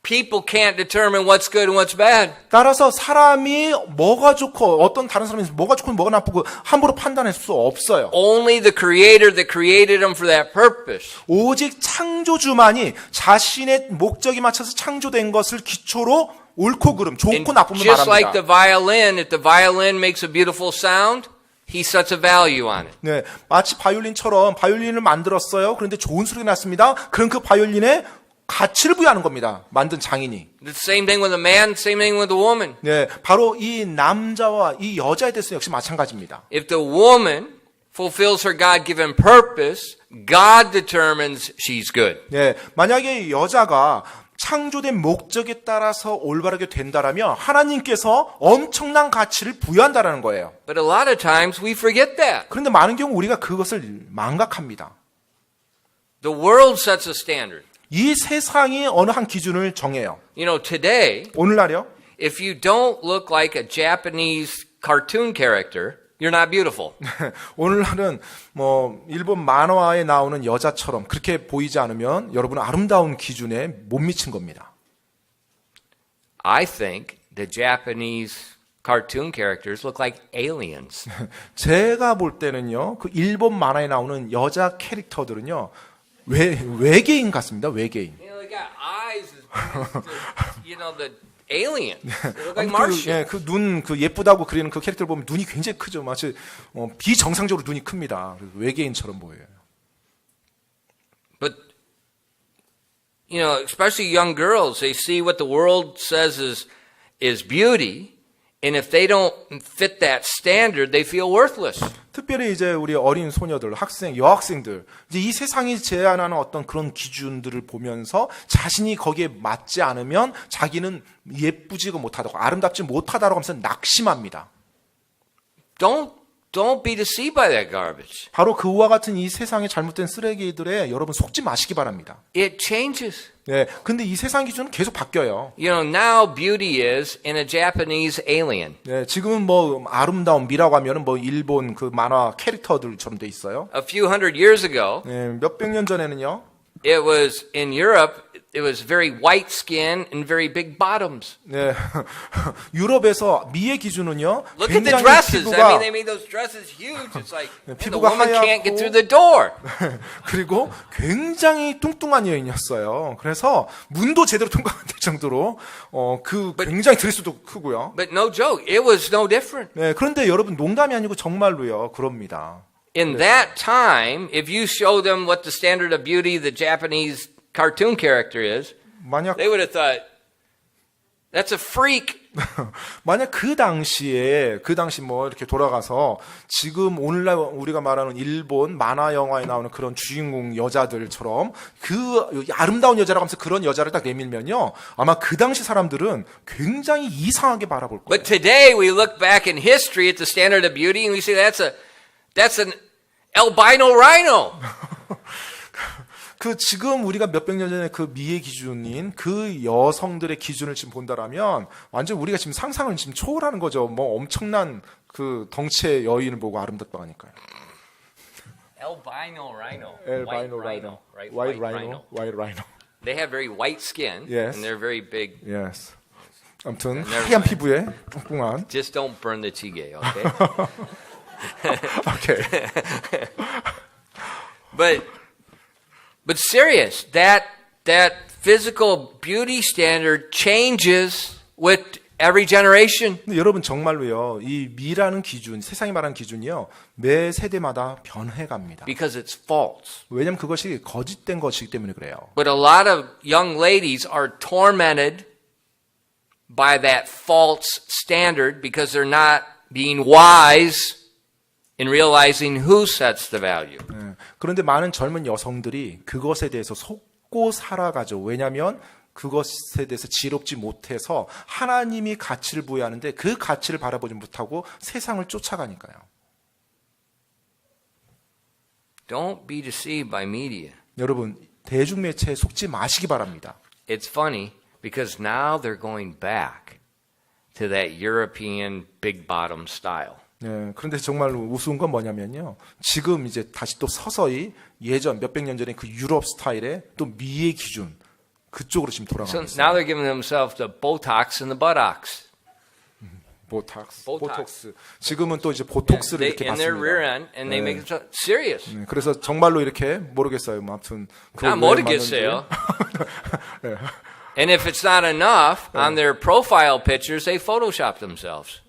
Speaker 1: People can't determine what's good and what's bad.
Speaker 2: 따라서 사람이 뭐가 좋고 어떤 다른 사람이 뭐가 좋고 뭐가 나쁘고 함부로 판단할 수 없어요.
Speaker 1: Only the Creator that created them for that purpose.
Speaker 2: 오직 창조주만이 자신의 목적에 맞춰서 창조된 것을 기초로 옳고 그름,
Speaker 1: And
Speaker 2: 좋고 나쁨을
Speaker 1: just like the
Speaker 2: 말합니다.
Speaker 1: violin, if the violin makes a beautiful sound, he sets a value on it.
Speaker 2: 네, 마치 바이올린처럼 바이올린을 만들었어요. 그런데 좋은 소리가 났습니다. 그럼 그 바이올린에 가치를 부여하는 겁니다. 만든 장인이.
Speaker 1: The same thing with a man, same thing with a woman.
Speaker 2: 네, 바로 이 남자와 이 여자에 대해서 역시 마찬가지입니다.
Speaker 1: If the woman fulfills her God-given purpose, God determines she's good.
Speaker 2: 네, 만약에 여자가 창조된 목적에 따라서 올바르게 된다라면 하나님께서 엄청난 가치를 부여한다라는 거예요.
Speaker 1: But a lot of times we forget that.
Speaker 2: 그런데 많은 경우 우리가 그것을 망각합니다.
Speaker 1: The world sets a standard.
Speaker 2: 이 세상이 어느 한 기준을 정해요.
Speaker 1: You know, today,
Speaker 2: 오늘날이요.
Speaker 1: if you don't look like a Japanese cartoon character, you're not beautiful.
Speaker 2: 오늘날은 뭐 일본 만화에 나오는 여자처럼 그렇게 보이지 않으면 여러분은 아름다운 기준에 못 미친 겁니다.
Speaker 1: I think the Japanese cartoon characters look like aliens.
Speaker 2: 제가 볼 때는요. 그 일본 만화에 나오는 여자 캐릭터들은요. 외계인 같습니다. 외계인.
Speaker 1: You know, they got eyes, you know, the alien. They look like
Speaker 2: 그,
Speaker 1: Martian.
Speaker 2: 예, 그 눈, 그 예쁘다고 그리는 그 캐릭터를 보면 눈이 굉장히 크죠. 마치 비정상적으로 눈이 큽니다. 외계인처럼 보여요.
Speaker 1: But, you know, especially young girls, they see what the world says is beauty, and if they don't fit that standard, they feel worthless.
Speaker 2: 특별히 이제 우리 어린 소녀들, 학생, 여학생들, 이제 이 세상이 제안하는 어떤 그런 기준들을 보면서 자신이 거기에 맞지 않으면 자기는 예쁘지가 못하다고, 아름답지 못하다고 하면서 낙심합니다.
Speaker 1: Don't be deceived by that garbage.
Speaker 2: 바로 그와 같은 이 세상의 잘못된 쓰레기들에 여러분 속지 마시기 바랍니다.
Speaker 1: It changes.
Speaker 2: 네, 근데 이 세상 기준은 계속 바뀌어요.
Speaker 1: You know, now beauty is in a Japanese alien.
Speaker 2: 네, 지금은 뭐 아름다움이라고 하면은 뭐 일본 그 만화 캐릭터들처럼 돼 있어요.
Speaker 1: A few hundred years ago,
Speaker 2: 네, 몇백 년 전에는요.
Speaker 1: it was in Europe, it was very white skin and very big bottoms.
Speaker 2: 네, 유럽에서 미의 기준은요.
Speaker 1: Look at the
Speaker 2: 굉장히
Speaker 1: dresses. I
Speaker 2: 피부가
Speaker 1: mean, they made those dresses huge. It's like man, the
Speaker 2: 피부가
Speaker 1: woman can't get
Speaker 2: 하얗고
Speaker 1: through the door.
Speaker 2: 그리고 굉장히 뚱뚱한 여인이었어요. 그래서 문도 제대로 통과 안 될 정도로 그 굉장히 드레스도 크고요.
Speaker 1: But no joke, it was no different.
Speaker 2: 네, 그런데 여러분 농담이 아니고 정말로요. 그럽니다.
Speaker 1: In that time, if you show them what the standard of beauty the Japanese cartoon character is,
Speaker 2: 만약
Speaker 1: they would have thought, that's a freak.
Speaker 2: 만약 그 당시 뭐 이렇게 돌아가서 지금 오늘날 우리가 말하는 일본 만화 영화에 나오는 그런 주인공 여자들처럼 그 아름다운 여자라고 하면서 그런 여자를 딱 내밀면요. 아마 그 당시 사람들은 굉장히 이상하게 바라볼 거예요.
Speaker 1: But today we look back in history at the standard of beauty and we say that's an albino rhino.
Speaker 2: 그 지금 우리가 몇백 년 전에 그 미의 기준인 그 여성들의 기준을 지금 본다라면 완전 우리가 지금 상상을 지금 초월하는 거죠. 뭐 엄청난 그 덩치의 여인을 보고 아름답다고 하니까요.
Speaker 1: Albino rhino.
Speaker 2: Albino rhino.
Speaker 1: Right?
Speaker 2: White rhino. White rhino.
Speaker 1: They have very white skin
Speaker 2: Yes.
Speaker 1: and they're very big.
Speaker 2: Yes. 아무튼
Speaker 1: Never
Speaker 2: 하얀
Speaker 1: mind.
Speaker 2: 피부에 뚱뚱한.
Speaker 1: Just don't burn the jjigae, okay?
Speaker 2: 오케이.
Speaker 1: But serious, that physical beauty standard changes with every generation.
Speaker 2: 근데 여러분 정말로요. 이 미라는 기준, 세상이 말하는 기준이요. 매 세대마다 변해갑니다.
Speaker 1: Because it's false.
Speaker 2: 왜냐하면 그것이 거짓된 것이기 때문에 그래요.
Speaker 1: But a lot of young ladies are tormented by that false standard because they're not being wise in realizing who sets the value.
Speaker 2: 예. 그런데 많은 젊은 여성들이 그것에 대해서 속고 살아가죠. 왜냐하면 그것에 대해서 지혜롭지 못해서 하나님이 가치를 부여하는데 그 가치를 바라보지 못하고 세상을 쫓아가니까요.
Speaker 1: Don't be deceived by media.
Speaker 2: 여러분 대중매체에 속지 마시기 바랍니다.
Speaker 1: It's funny because now they're going back to that European big bottom style.
Speaker 2: 네, 그런데 정말로 우스운 건 뭐냐면요. 지금 이제 다시 또 서서히 예전 몇백 년 전에 그 유럽 스타일의 또 미의 기준, 그쪽으로 지금
Speaker 1: So
Speaker 2: 돌아가고 있어요.
Speaker 1: now they're giving themselves the Botox and the buttocks.
Speaker 2: 보톡스. 지금은 또 이제 보톡스를 이렇게
Speaker 1: In their rear
Speaker 2: 받습니다.
Speaker 1: end, and they make it serious.
Speaker 2: 그래서 정말로 이렇게 모르겠어요. 뭐 아무튼
Speaker 1: 아, 모르겠어요. And if it's not enough, on their profile pictures, they Photoshop themselves.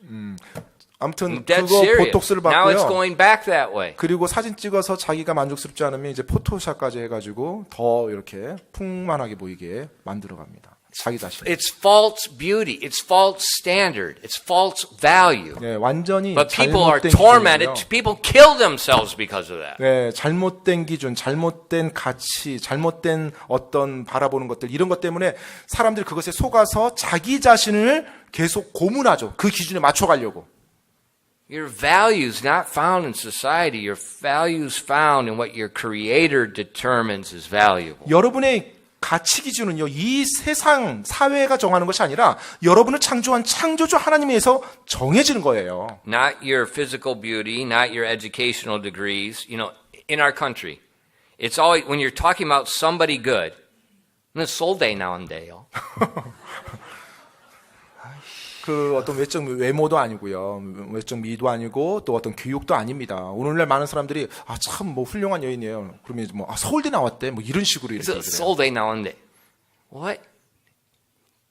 Speaker 2: 아무튼
Speaker 1: That's
Speaker 2: 그거
Speaker 1: serious.
Speaker 2: 보톡스를
Speaker 1: Now it's
Speaker 2: 받고요.
Speaker 1: going back that way.
Speaker 2: 그리고 사진 찍어서 자기가 만족스럽지 않으면 이제 포토샵까지 해가지고 더 이렇게 풍만하게 보이게 만들어갑니다. 자기 자신.
Speaker 1: It's false beauty. It's false standard. It's false value.
Speaker 2: 네, 완전히
Speaker 1: But people are
Speaker 2: 잘못된
Speaker 1: tormented.
Speaker 2: 기준이에요.
Speaker 1: People kill themselves because of that.
Speaker 2: 네, 잘못된 기준, 잘못된 가치, 잘못된 어떤 바라보는 것들 이런 것 때문에 사람들이 그것에 속아서 자기 자신을 계속 고문하죠. 그 기준에 맞춰가려고.
Speaker 1: Your values not found in society. Your values found in what your creator determines is valuable.
Speaker 2: 여러분의 가치 기준은요, 이 세상, 사회가 정하는 것이 아니라 여러분을 창조한 창조주 하나님에서 정해지는 거예요.
Speaker 1: Not your physical beauty, not your educational degrees. You know, in our country, it's always, when you're talking about somebody good, solde 나온대요.
Speaker 2: 그 어떤 외적 외모도 아니고요, 외적 미도 아니고 또 어떤 교육도 아닙니다. 오늘날 많은 사람들이 아 참 뭐 훌륭한 여인이에요. 그러면 이제 뭐 아, 서울대 나왔대, 뭐 이런 식으로 이렇게 얘기를 해요.
Speaker 1: solde 나온대. What?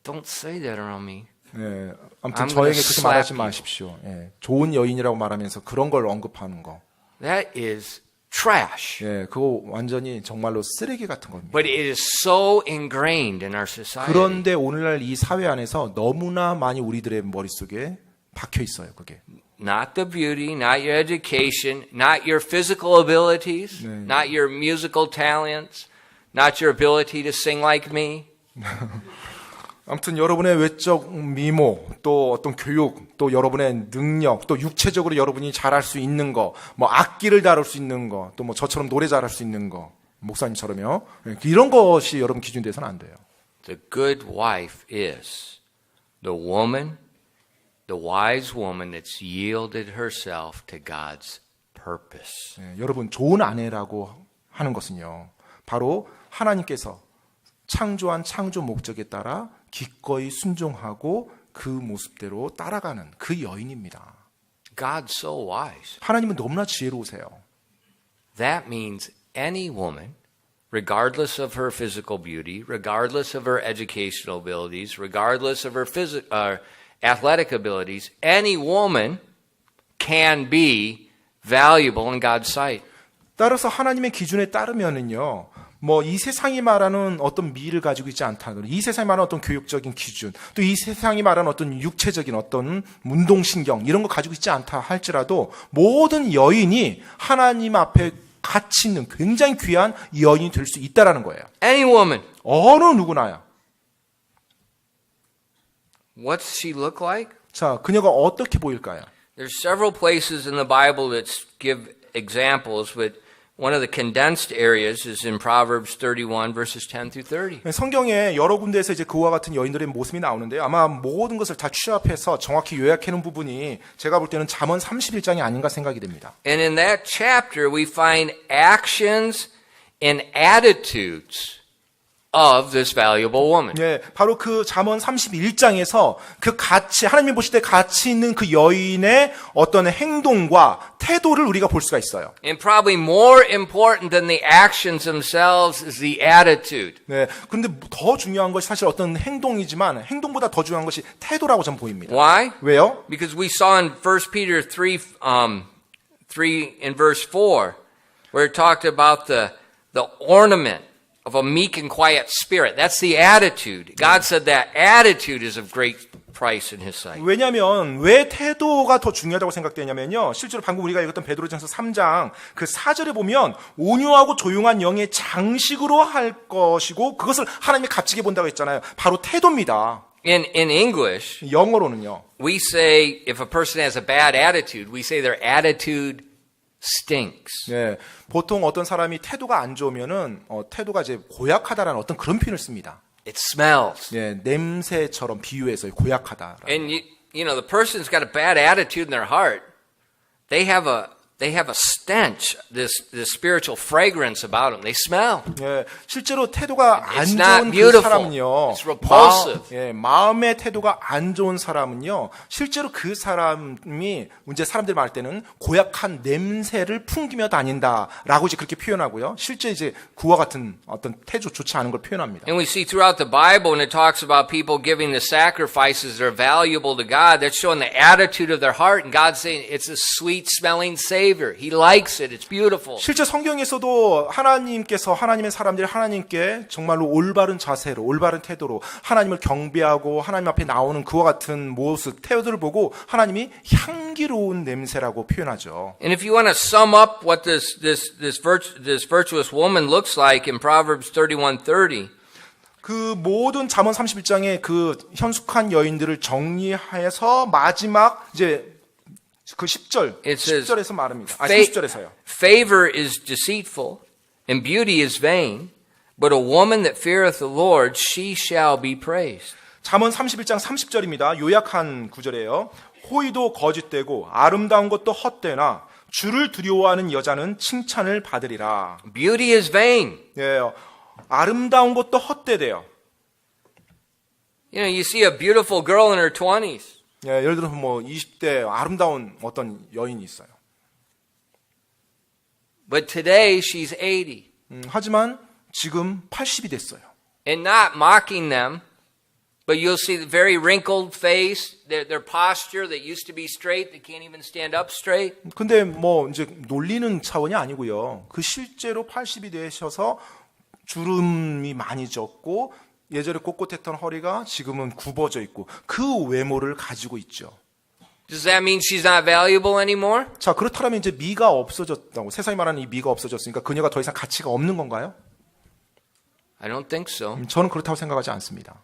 Speaker 1: Don't say that around me.
Speaker 2: 네, 아무튼
Speaker 1: I'm
Speaker 2: 저에게
Speaker 1: gonna
Speaker 2: 그렇게
Speaker 1: slap
Speaker 2: 말하지
Speaker 1: you.
Speaker 2: 마십시오. 예, 좋은 여인이라고 말하면서 그런 걸 언급하는 거.
Speaker 1: That is trash.
Speaker 2: 예, 그거 완전히 정말로 쓰레기 같은 겁니다.
Speaker 1: But it is so ingrained in our society.
Speaker 2: 그런데 오늘날 이 사회 안에서 너무나 많이 우리들의 머릿속에 박혀 있어요, 그게.
Speaker 1: Not the beauty, not your education, not your physical abilities, not your musical talents, not your ability to sing like me.
Speaker 2: 아무튼 여러분의 외적 미모, 또 어떤 교육, 또 여러분의 능력, 또 육체적으로 여러분이 잘할 수 있는 거, 뭐 악기를 다룰 수 있는 거, 또 뭐 저처럼 노래 잘할 수 있는 거, 목사님처럼요. 이런 것이 여러분 기준 돼서는 안 돼요.
Speaker 1: The good wife is the woman, the wise woman that's yielded herself to God's purpose.
Speaker 2: 예, 여러분 좋은 아내라고 하는 것은요, 바로 하나님께서 창조한 창조 목적에 따라 기꺼이 순종하고 그 모습대로 따라가는 그 여인입니다.
Speaker 1: God's so wise.
Speaker 2: 하나님은 너무나 지혜로우세요.
Speaker 1: That means any woman, regardless of her physical beauty, regardless of her educational abilities, regardless of her athletic abilities, any woman can be valuable in God's sight.
Speaker 2: 따라서 하나님의 기준에 따르면은요, 뭐 이 세상이 말하는 어떤 미를 가지고 있지 않다. 이 세상이 말하는 어떤 교육적인 기준, 또 이 세상이 말하는 어떤 육체적인 어떤 운동신경 이런 거 가지고 있지 않다 할지라도 모든 여인이 하나님 앞에 가치 있는 굉장히 귀한 여인이 될 수 있다라는 거예요.
Speaker 1: Any woman.
Speaker 2: 어느 누구나요.
Speaker 1: What does she look like?
Speaker 2: 자, 그녀가 어떻게 보일까요?
Speaker 1: There's several places in the Bible that give examples, but one of the condensed areas is in Proverbs 31 verses 10 through 30.
Speaker 2: 성경에 여러 군데에서 이제 그와 같은 여인들의 모습이 나오는데요. 아마 모든 것을 다 취합해서 정확히 요약해 놓은 부분이 제가 볼 때는 잠언 31장이 아닌가 생각이 됩니다.
Speaker 1: And in that chapter we find actions and attitudes of this valuable woman.
Speaker 2: 예, 바로 그 잠언 31장에서 그 가치, 하나님이 보실 때 가치 있는 그 여인의 어떤 행동과 태도를 우리가 볼 수가 있어요.
Speaker 1: And probably more important than the actions themselves is the attitude.
Speaker 2: 네, 그런데 더 중요한 것이 사실 어떤 행동이지만 행동보다 더 중요한 것이 태도라고 저는 보입니다.
Speaker 1: Why?
Speaker 2: 왜요?
Speaker 1: Because we saw in 1 Peter 3 in verse 4 where it talked about the ornament of a meek and quiet spirit. That's the attitude. God said that attitude is of great price in His sight.
Speaker 2: 왜냐하면 왜 태도가 더 중요하다고 생각되냐면요. 실제로 방금 우리가 읽었던 베드로전서 3장 그 4절에 보면 온유하고 조용한 영의 장식으로 할 것이고 그것을 하나님이 값지게 본다고 했잖아요. 바로 태도입니다.
Speaker 1: In English,
Speaker 2: 영어로는요.
Speaker 1: we say if a person has a bad attitude, we say their attitude stinks.
Speaker 2: 네, 보통 어떤 사람이 태도가 안 좋으면은 태도가 이제 고약하다라는 어떤 그런 표현을 씁니다.
Speaker 1: It smells.
Speaker 2: 네, 냄새처럼 비유해서 고약하다.
Speaker 1: And you know, the person's got a bad attitude in their heart. They have a they have a stench, this spiritual fragrance about them. They smell.
Speaker 2: 예, 실제로 태도가 안
Speaker 1: It's not
Speaker 2: 좋은 그
Speaker 1: beautiful.
Speaker 2: 사람은요.
Speaker 1: It's repulsive.
Speaker 2: 마음의 태도가 안 좋은 사람은요. 실제로 그 사람이 이제 사람들이 말할 때는 고약한 냄새를 풍기며 다닌다라고 이제 그렇게 표현하고요. 실제 이제 그와 같은 어떤 태도 좋지 않은 걸 표현합니다.
Speaker 1: And we see throughout the Bible when it talks about people giving the sacrifices that are valuable to God, that's showing the attitude of their heart, and God's saying it's a sweet smelling savor. He likes it. It's beautiful.
Speaker 2: 실제 성경에서도 하나님께서 하나님의 사람들이 하나님께 정말로 올바른 자세로 올바른 태도로 하나님을 경배하고 하나님 앞에 나오는 그와 같은 모습 태도를 보고 하나님이 향기로운 냄새라고 표현하죠.
Speaker 1: And if you want to sum up what this virtuous woman looks like in Proverbs 31:30,
Speaker 2: 그 모든 잠언 31장의 그 현숙한 여인들을 정리해서 마지막 이제 그 10절,
Speaker 1: It says,
Speaker 2: 10절에서 말합니다. 아,
Speaker 1: Fa-
Speaker 2: 30절에서요.
Speaker 1: Favor is deceitful, and beauty is vain, but a woman that feareth the Lord, she shall be praised.
Speaker 2: 잠언 31장 30절입니다. 요약한 구절이에요. 호의도 거짓되고 아름다운 것도 헛되나 주를 두려워하는 여자는 칭찬을 받으리라.
Speaker 1: Beauty is vain.
Speaker 2: 예, 아름다운 것도 헛되대요.
Speaker 1: You know, you see a beautiful girl in her 20s.
Speaker 2: 예, 예를 들어서 뭐 20대 아름다운 어떤 여인이 있어요.
Speaker 1: But today she's 80.
Speaker 2: 하지만 지금 80이 됐어요.
Speaker 1: And not mocking them, but you'll see the very wrinkled face, their posture that used to be straight, they can't even stand up straight.
Speaker 2: 근데 뭐 이제 놀리는 차원이 아니고요. 그 실제로 80이 되셔서 주름이 많이 졌고 예전에 꼿꼿했던 허리가 지금은 굽어져 있고 그 외모를 가지고 있죠.
Speaker 1: Does that mean she's not valuable anymore?
Speaker 2: 자, 그렇다면 이제 미가 없어졌다고 세상이 말하는 이 미가 없어졌으니까 그녀가 더 이상 가치가 없는 건가요?
Speaker 1: I don't think so.
Speaker 2: 저는 그렇다고 생각하지 않습니다.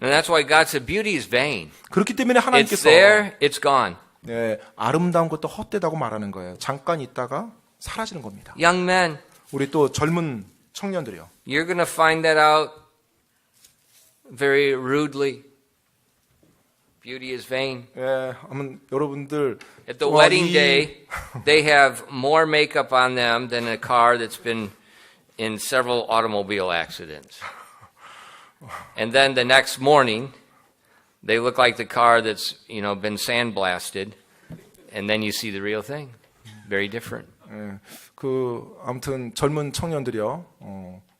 Speaker 1: And that's why God said beauty is vain.
Speaker 2: 그렇기 때문에
Speaker 1: It's
Speaker 2: 하나님께서
Speaker 1: there, it's gone.
Speaker 2: 네, 아름다운 것도 헛되다고 말하는 거예요. 잠깐 있다가 사라지는 겁니다.
Speaker 1: Young men,
Speaker 2: 우리 또 젊은 청년들이요.
Speaker 1: you're going to find that out very rudely. Beauty is vain.
Speaker 2: 예, 한번 여러분들
Speaker 1: At the wedding day, they have more makeup on them than a car that's been in several automobile accidents. And then the next morning, they look like the car that's, been sandblasted. And then you see the real thing. Very different.
Speaker 2: 예, 그 아무튼 젊은 청년들이요.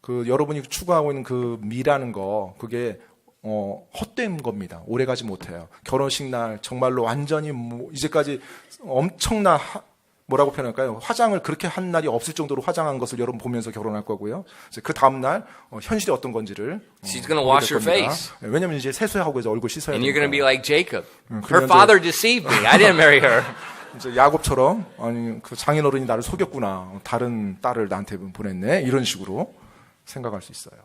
Speaker 2: 그 여러분이 추구하고 있는 그 미라는 거 그게 헛된 겁니다. 오래가지 못해요. 결혼식 날 정말로 완전히 이제까지 엄청난 뭐라고 표현할까요? 화장을 그렇게 한 날이 없을 정도로 화장한 것을 여러분 보면서 결혼할 거고요. 그 다음 날 현실이 어떤 건지를
Speaker 1: She's going to wash her face.
Speaker 2: 왜냐면 이제 세수하고 이제 얼굴 씻어야
Speaker 1: And you're going to be
Speaker 2: 되니까.
Speaker 1: like Jacob.
Speaker 2: 그러면
Speaker 1: Her father deceived me. I didn't marry her.
Speaker 2: 이제 야곱처럼 아니 그 장인어른이 나를 속였구나. 다른 딸을 나한테 보냈네. 이런 식으로 생각할 수 있어요.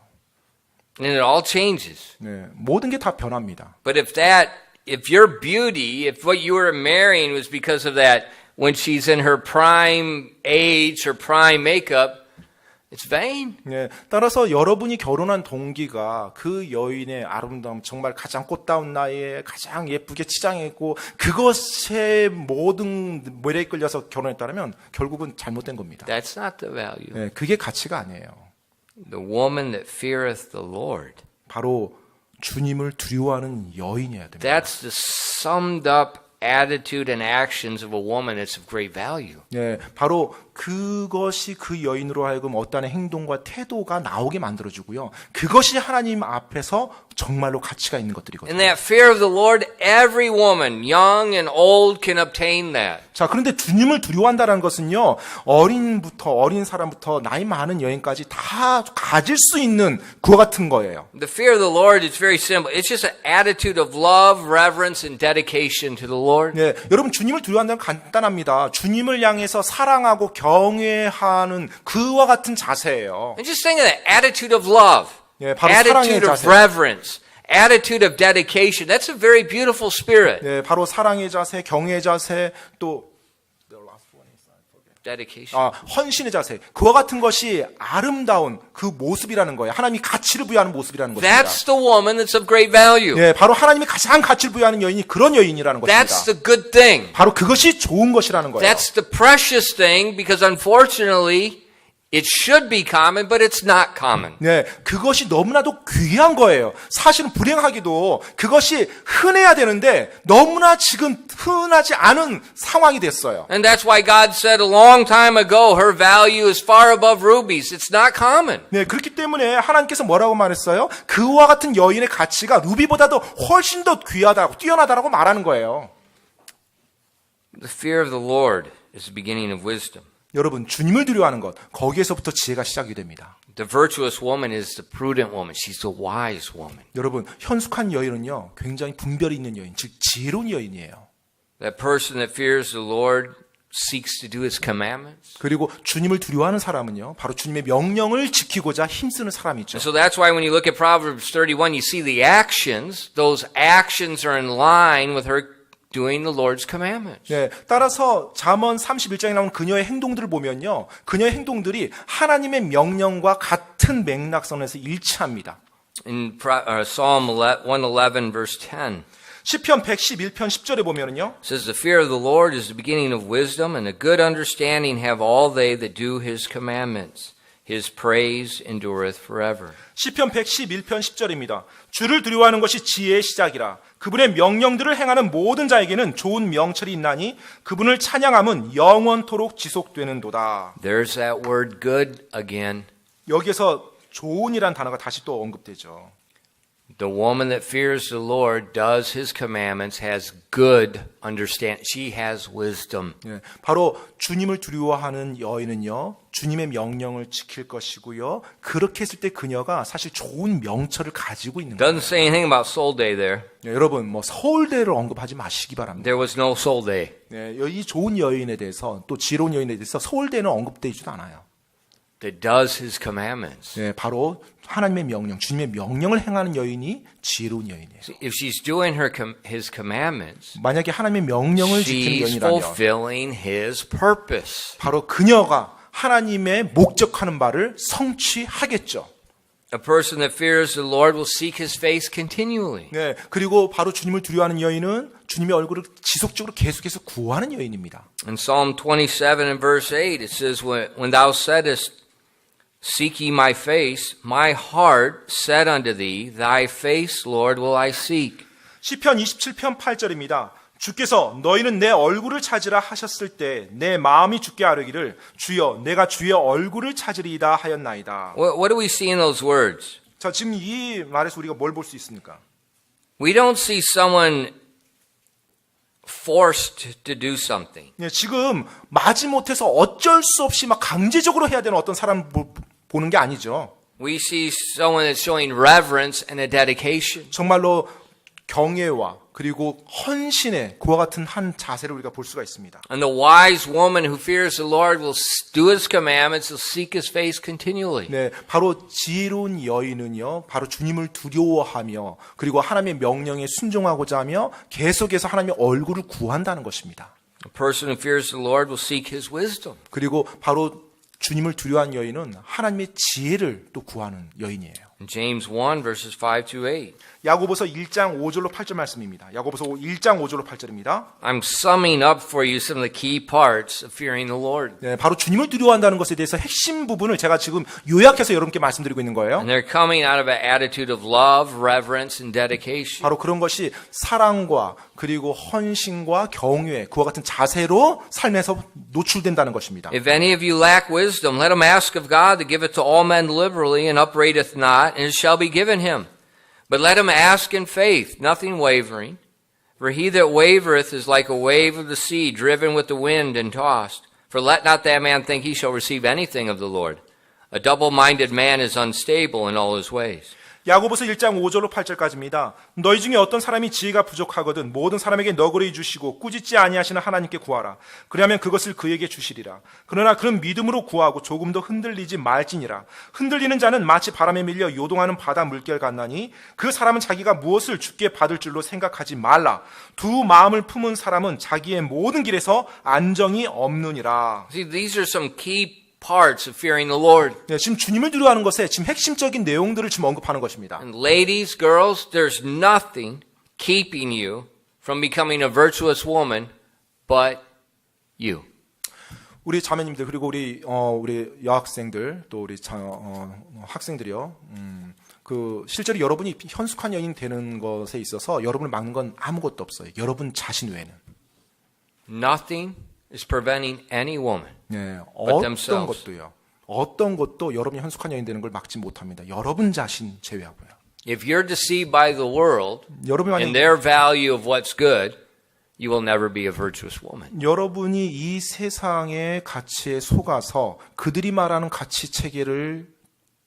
Speaker 1: And it all changes.
Speaker 2: 네, 모든 게 다 변합니다.
Speaker 1: But if your beauty, if what you were marrying was because of that, when she's in her prime age, her prime makeup, it's vain.
Speaker 2: 네, 따라서 여러분이 결혼한 동기가 그 여인의 아름다움, 정말 가장 꽃다운 나이에 가장 예쁘게 치장했고 그것에 모든 매력에 끌려서 결혼했다면 결국은 잘못된 겁니다.
Speaker 1: That's not the value.
Speaker 2: 네, 그게 가치가 아니에요.
Speaker 1: The woman that feareth the Lord.
Speaker 2: 바로 주님을 두려워하는 여인이어야 됩니다.
Speaker 1: That's the summed up attitude and actions of a woman that's of great value.
Speaker 2: 네, 바로 그것이 그 여인으로 하여금 어떠한 행동과 태도가 나오게 만들어주고요. 그것이 하나님 앞에서 정말로 가치가 있는 것들이거든요.
Speaker 1: In that fear of the Lord, every woman, young and old, can obtain that.
Speaker 2: 자, 그런데 주님을 두려워한다는 것은요, 어린 사람부터 나이 많은 여인까지 다 가질 수 있는 그와 같은 거예요.
Speaker 1: The fear of the Lord is very simple. It's just an attitude of love, reverence, and dedication to the Lord.
Speaker 2: 네, 여러분 주님을 두려워한다는 간단합니다. 주님을 향해서 사랑하고 경외하는 그와 같은 자세예요.
Speaker 1: And just think of that attitude of love,
Speaker 2: 예, 바로 사랑의
Speaker 1: attitude of
Speaker 2: 자세.
Speaker 1: reverence, attitude of dedication. That's a very beautiful spirit.
Speaker 2: 네, 바로 사랑의 자세, 경외의 자세, 또
Speaker 1: dedication.
Speaker 2: 헌신의 자세. 그와 같은 것이 아름다운 그 모습이라는 거예요. 하나님이 가치를 부여하는 모습이라는 것입니다.
Speaker 1: That's the woman that's of great value.
Speaker 2: 예, 바로 하나님이 가장 가치를 부여하는 여인이 그런 여인이라는 것입니다.
Speaker 1: That's the good thing.
Speaker 2: 바로 그것이 좋은 것이라는 거예요.
Speaker 1: That's the precious thing because unfortunately it should be common, but it's not common.
Speaker 2: 네, 그것이 너무나도 귀한 거예요. 사실은 불행하기도 그것이 흔해야 되는데 너무나 지금 흔하지 않은 상황이 됐어요.
Speaker 1: And that's why God said a long time ago, her value is far above rubies. It's not common.
Speaker 2: 네, 그렇기 때문에 하나님께서 뭐라고 말했어요? 그와 같은 여인의 가치가 루비보다도 훨씬 더 귀하다고 뛰어나다라고 말하는 거예요.
Speaker 1: The fear of the Lord is the beginning of wisdom.
Speaker 2: 여러분, 주님을 두려워하는 것, 거기에서부터 지혜가 시작이 됩니다.
Speaker 1: The virtuous woman is the prudent woman. She's the wise woman.
Speaker 2: 여러분, 현숙한 여인은요, 굉장히 분별이 있는 여인, 즉 지혜로운 여인이에요.
Speaker 1: That person that fears the Lord seeks to do his commandments.
Speaker 2: 그리고 주님을 두려워하는 사람은요, 바로 주님의 명령을 지키고자 힘쓰는 사람이죠.
Speaker 1: And so that's why when you look at Proverbs 31, you see the actions. Those actions are in line with her doing the Lord's commandments.
Speaker 2: 네, 따라서 잠언 31장에 나오는 그녀의 행동들을 보면요, 그녀의 행동들이 하나님의 명령과 같은 맥락선에서 일치합니다.
Speaker 1: In Psalm 111, verse 10,
Speaker 2: 시편 111편 10절에 보면은요,
Speaker 1: it says, The fear of the Lord is the beginning of wisdom, and a good understanding have all they that do his commandments. His praise endureth forever.
Speaker 2: 시편 111편 10절입니다. 주를 두려워하는 것이 지혜의 시작이라. 그분의 명령들을 행하는 모든 자에게는 좋은 명철이 있나니 그분을 찬양함은 영원토록 지속되는도다.
Speaker 1: There's that word good again.
Speaker 2: 여기에서 좋은이란 단어가 다시 또 언급되죠.
Speaker 1: The woman that fears the Lord does his commandments, has good understanding. She has wisdom.
Speaker 2: 예, 바로 주님을 두려워하는 여인은요, 주님의 명령을 지킬 것이고요. 그렇게 했을 때 그녀가 사실 좋은 명철을 가지고 있는 거예요.
Speaker 1: Doesn't say anything about soul day there.
Speaker 2: 예, 여러분, 뭐 서울대를 언급하지 마시기 바랍니다.
Speaker 1: There was no soul day.
Speaker 2: 예, 이 좋은 여인에 대해서 또 지혜로운 여인에 대해서 서울대는 언급되지도 않아요.
Speaker 1: That does his commandments.
Speaker 2: 예, 바로 하나님의 명령, 주님의 명령을 행하는 여인이 지혜로운 여인이에요.
Speaker 1: If she's doing his commandments,
Speaker 2: 만약에 하나님의 명령을 지키는
Speaker 1: she's
Speaker 2: 여인이라면
Speaker 1: fulfilling his purpose.
Speaker 2: 바로 그녀가 하나님의 목적하는 바를 성취하겠죠.
Speaker 1: A person that fears the Lord will seek his face continually.
Speaker 2: 네, 그리고 바로 주님을 두려워하는 여인은 주님의 얼굴을 지속적으로 계속해서 구하는 여인입니다.
Speaker 1: In Psalm 27 and verse 8, it says, When thou saidest, Seek ye my face, my heart said unto thee, Thy face, Lord, will I seek.
Speaker 2: 시편 27편 8절입니다. 주께서 너희는 내 얼굴을 찾으라 하셨을 때 내 마음이 주께 아뢰기를 주여 내가 주의 얼굴을 찾으리이다 하였나이다.
Speaker 1: What do we see in those words?
Speaker 2: 자, 지금 이 말에서 우리가 뭘 볼 수 있습니까?
Speaker 1: We don't see someone forced to do something.
Speaker 2: 네, 지금 마지못해서 어쩔 수 없이 막 강제적으로 해야 되는 어떤 사람 보는 게 아니죠.
Speaker 1: We see someone that's showing reverence and a dedication.
Speaker 2: 정말로 경외와 그리고 헌신의 그와 같은 한 자세를 우리가 볼 수가 있습니다.
Speaker 1: And the wise woman who fears the Lord will do his commandments, will seek his face continually.
Speaker 2: 네, 바로 지혜로운 여인은요, 바로 주님을 두려워하며 그리고 하나님의 명령에 순종하고자 하며 계속해서 하나님의 얼굴을 구한다는 것입니다.
Speaker 1: A person who fears the Lord will seek his wisdom.
Speaker 2: 그리고 바로 주님을 두려워하는 여인은 하나님의 지혜를 또 구하는 여인이에요.
Speaker 1: In James 1 verses 5 to 8.
Speaker 2: 야고보서 1장 5절로 8절 말씀입니다. 야고보서 1장 5절로 8절입니다.
Speaker 1: I'm summing up for you some of the key parts of fearing the Lord.
Speaker 2: 네, 바로 주님을 두려워한다는 것에 대해서 핵심 부분을 제가 지금 요약해서 여러분께 말씀드리고 있는 거예요.
Speaker 1: And they're coming out of an attitude of love, reverence, and dedication.
Speaker 2: 바로 그런 것이 사랑과 그리고 헌신과 경외 그와 같은 자세로 삶에서 노출된다는 것입니다.
Speaker 1: If any of you lack wisdom, let him ask of God to give it to all men liberally and upbraideth not, and it shall be given him. But let him ask in faith, nothing wavering. For he that wavereth is like a wave of the sea, driven with the wind and tossed. For let not that man think he shall receive anything of the Lord. A double-minded man is unstable in all his ways.
Speaker 2: 야고보서 1장 5절로 8절까지입니다. 너희 중에 어떤 사람이 지혜가 부족하거든 모든 사람에게 너그러이 주시고 꾸짖지 아니하시는 하나님께 구하라. 그리하면 그것을 그에게 주시리라. 그러나 그는 믿음으로 구하고 조금도 흔들리지 말지니라. 흔들리는 자는 마치 바람에 밀려 요동하는 바다 물결 같나니 그 사람은 자기가 무엇을 주께 받을 줄로 생각하지 말라. 두 마음을 품은 사람은 자기의 모든 길에서 안정이 없느니라.
Speaker 1: See, these are some key parts of fearing the Lord.
Speaker 2: 네, 지금 주님을 두려워하는 것에 지금 핵심적인 내용들을 지금 언급하는 것입니다.
Speaker 1: And ladies, girls, there's nothing keeping you from becoming a virtuous woman but you.
Speaker 2: 우리 자매님들 그리고 우리 여학생들 또 우리 학생들이요. 그 실제로 여러분이 현숙한 여인 되는 것에 있어서 여러분을 막는 건 아무것도 없어요. 여러분 자신 외에는.
Speaker 1: Nothing is preventing any woman.
Speaker 2: 네,
Speaker 1: But themselves.
Speaker 2: 어떤 것도 여러분이 현숙한 여인 되는 걸 막지 못합니다. 여러분 자신 제외하고요.
Speaker 1: If you're deceived by the world
Speaker 2: 여러분이
Speaker 1: and
Speaker 2: 만약
Speaker 1: their value of what's good, you will never be a virtuous woman.
Speaker 2: 여러분이 이 세상의 가치에 속아서 그들이 말하는 가치 체계를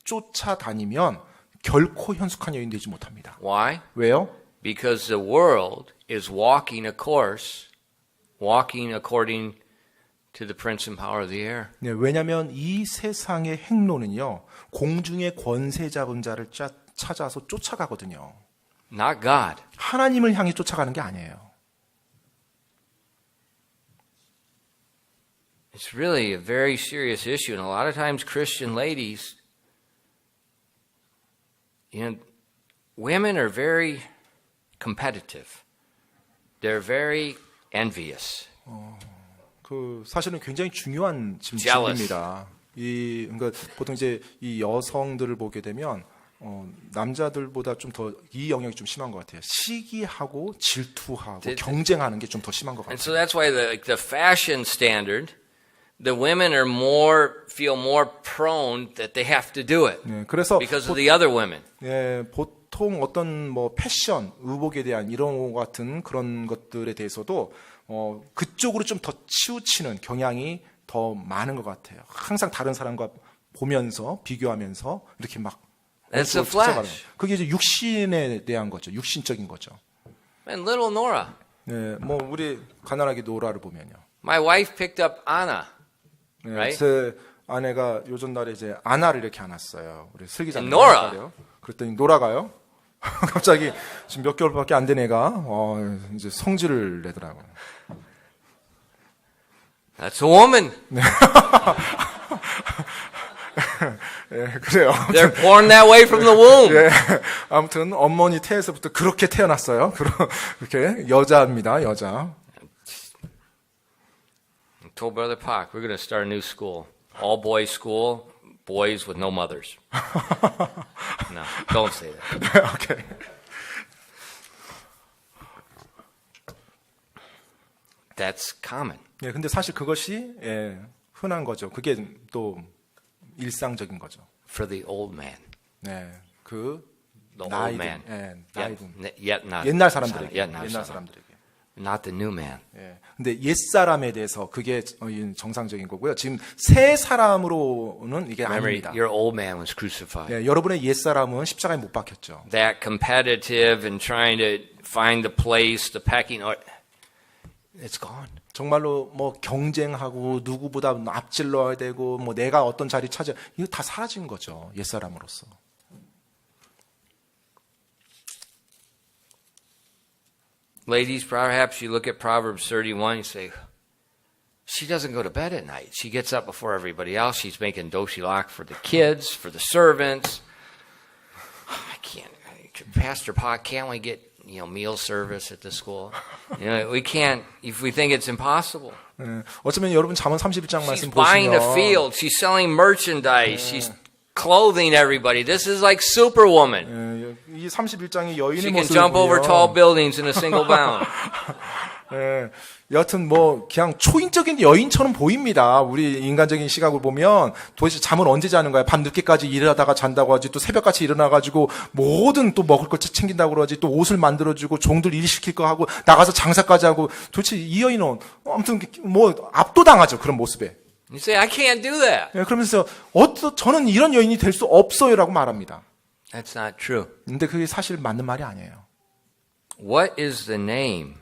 Speaker 2: 쫓아다니면 결코 현숙한 여인 되지 못합니다.
Speaker 1: Why?
Speaker 2: 왜요?
Speaker 1: Because the world is walking a course, walking according to the prince and power of the air.
Speaker 2: 네, 왜냐하면 이 세상의 행로는요 공중의 권세 잡은 자를 찾아서 쫓아가거든요.
Speaker 1: Not God.
Speaker 2: 하나님을 향해 쫓아가는 게 아니에요.
Speaker 1: It's really a very serious issue, and a lot of times Christian ladies, women are very competitive. They're very envious.
Speaker 2: 그 사실은 굉장히 중요한
Speaker 1: Jealous.
Speaker 2: 질문입니다. 그러니까 보통 이제 이 여성들을 보게 되면 남자들보다 좀 더 이 영역이 좀 심한 것 같아요. 시기하고 질투하고 경쟁하는 게 좀 더 심한 것
Speaker 1: And
Speaker 2: 같아요.
Speaker 1: so that's why the fashion standard, the women are feel more prone that they have to do it
Speaker 2: 네, 그래서
Speaker 1: because of the other women.
Speaker 2: 보통 어떤 뭐 패션, 의복에 대한 이런 같은 그런 것들에 대해서도 그쪽으로 좀 더 치우치는 경향이 더 많은 것 같아요. 항상 다른 사람과 보면서 비교하면서 이렇게 막
Speaker 1: That's the
Speaker 2: 쫓아가는.
Speaker 1: flesh.
Speaker 2: 그게 이제 육신에 대한 거죠. 육신적인 거죠.
Speaker 1: And little Nora,
Speaker 2: 네, 뭐 우리 가난하게 노라를 보면요.
Speaker 1: my wife picked up Anna.
Speaker 2: 네,
Speaker 1: Right?
Speaker 2: 제 아내가 요전 날에 이제 아나를 이렇게 안았어요. 우리 슬기장.
Speaker 1: 노라.
Speaker 2: 그랬더니 노라가요. 갑자기 지금 몇 개월밖에 안 된 애가 이제 성질을 내더라고요.
Speaker 1: That's a woman.
Speaker 2: 예, 그래요.
Speaker 1: They're born that way from the womb.
Speaker 2: 예, 아무튼 어머니 태에서부터 그렇게 태어났어요. 그렇게 여자입니다, 여자.
Speaker 1: I told Brother Pak, we're going to start a new school. All boys school, boys with no mothers. No, don't say that.
Speaker 2: 오케이.
Speaker 1: That's common.
Speaker 2: 예, 근데 사실 그것이 흔한 거죠. 그게 또 일상적인 거죠.
Speaker 1: For the old man.
Speaker 2: 네, 그
Speaker 1: The old
Speaker 2: 나이든,
Speaker 1: man.
Speaker 2: 나이든.
Speaker 1: Yet not.
Speaker 2: 옛날 사람들에게,
Speaker 1: Yet not.
Speaker 2: 옛날 사람들에게.
Speaker 1: Not the new man.
Speaker 2: 예. 근데 옛 사람에 대해서 그게 정상적인 거고요. 지금 새 사람으로는 이게
Speaker 1: Remember,
Speaker 2: 아닙니다.
Speaker 1: your old man was crucified.
Speaker 2: 예, 여러분의 옛 사람은 십자가에 못 박혔죠.
Speaker 1: That competitive and trying to find the place, the pecking order, it's gone.
Speaker 2: 정말로 뭐 경쟁하고 누구보다 앞질러야 되고 뭐 내가 어떤 자리 차지 이거 다 사라진 거죠. 옛 사람으로서.
Speaker 1: Ladies, perhaps you look at Proverbs 31, you say, she doesn't go to bed at night. She gets up before everybody else. She's making doshilak for the kids, for the servants. I can't, Pastor Pa, can't we get, meal service at the school? We can't, if we think it's impossible.
Speaker 2: 예, 어쩌면 여러분 잠언 31장 말씀
Speaker 1: She's buying a
Speaker 2: 보시면
Speaker 1: field. She's selling merchandise. She's clothing everybody. This is like Superwoman.
Speaker 2: 이 31장의 여인의
Speaker 1: She can
Speaker 2: 모습을
Speaker 1: jump over tall
Speaker 2: 보면
Speaker 1: buildings in a single bound.
Speaker 2: 예, 여하튼 뭐 그냥 초인적인 여인처럼 보입니다. 우리 인간적인 시각을 보면 도대체 잠은 언제 자는 거야? 밤 늦게까지 일하다가 잔다고 하지, 또 새벽같이 일어나가지고 모든 또 먹을 것 챙긴다고 그러지, 또 옷을 만들어주고 종들 일 시킬 거 하고 나가서 장사까지 하고 도대체 이 여인은 아무튼 뭐 압도당하죠. 그런 모습에.
Speaker 1: You say, I can't do that.
Speaker 2: 예, 그러면서 저는 이런 여인이 될 수 없어요라고 말합니다.
Speaker 1: That's not true.
Speaker 2: 근데 그게 사실 맞는 말이 아니에요.
Speaker 1: What is the name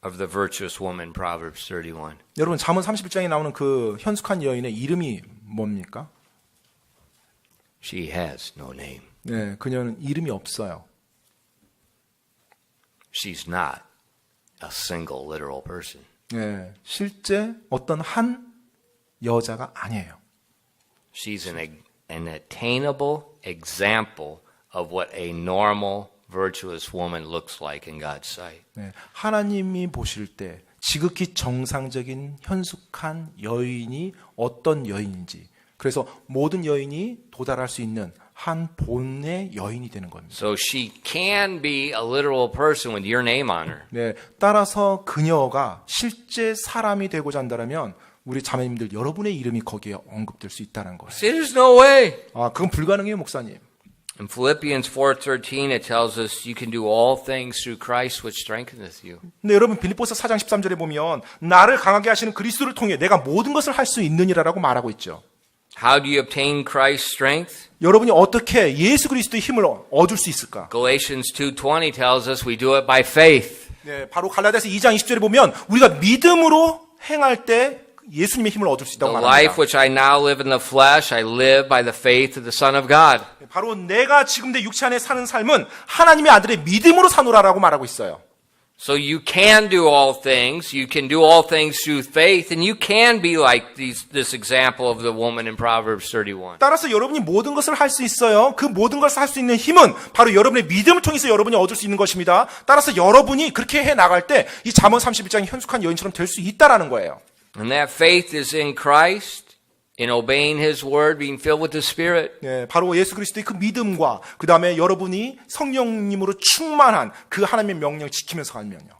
Speaker 1: of the virtuous woman, Proverbs 31?
Speaker 2: 여러분 잠언 31장에 나오는 그 현숙한 여인의 이름이 뭡니까?
Speaker 1: She has no name.
Speaker 2: 네, 그녀는 이름이 없어요.
Speaker 1: She's not a single literal person.
Speaker 2: 네, 실제 어떤 한 여자가 아니에요.
Speaker 1: She's an attainable example of what a normal, virtuous woman looks like in God's sight.
Speaker 2: 네, 하나님이 보실 때 지극히 정상적인 현숙한 여인이 어떤 여인인지, 그래서 모든 여인이 도달할 수 있는 한 본의 여인이 되는 겁니다.
Speaker 1: So she can be a literal person with your name on her.
Speaker 2: 네, 따라서 그녀가 실제 사람이 되고자 한다면 우리 자매님들 여러분의 이름이 거기에 언급될 수 있다는 거예요.
Speaker 1: There's no way.
Speaker 2: 아, 그건 불가능해요, 목사님.
Speaker 1: In Philippians 4:13 it tells us you can do all things through Christ which strengtheneth you.
Speaker 2: 근데 여러분 빌립보서 4장 13절에 보면 나를 강하게 하시는 그리스도를 통해 내가 모든 것을 할 수 있느니라라고 말하고 있죠.
Speaker 1: How do you obtain Christ's strength?
Speaker 2: 여러분이 어떻게 예수 그리스도의 힘을 얻을 수 있을까?
Speaker 1: Galatians 2:20 tells us we do it by faith.
Speaker 2: 네, 바로 갈라디아서 2장 20절에 보면 우리가 믿음으로 행할 때 예수님의 힘을 얻을 수 있다고
Speaker 1: The life
Speaker 2: 말합니다.
Speaker 1: which I now live in the flesh, I live by the faith of the Son of God.
Speaker 2: 바로 내가 지금 내 육체 안에 사는 삶은 하나님의 아들의 믿음으로 사노라라고 말하고 있어요.
Speaker 1: So you can do all things. You can do all things through faith, and you can be like this example of the woman in Proverbs 31.
Speaker 2: 따라서 여러분이 모든 것을 할 수 있어요. 그 모든 것을 할 수 있는 힘은 바로 여러분의 믿음을 통해서 여러분이 얻을 수 있는 것입니다. 따라서 여러분이 그렇게 해 나갈 때 이 잠언 31장의 현숙한 여인처럼 될 수 있다라는 거예요.
Speaker 1: And that faith is in Christ, in obeying His word, being filled with the Spirit.
Speaker 2: 네, 바로 예수 그리스도의 그 믿음과 그 다음에 여러분이 성령님으로 충만한 그 하나님의 명령을 지키면서 가는 명령.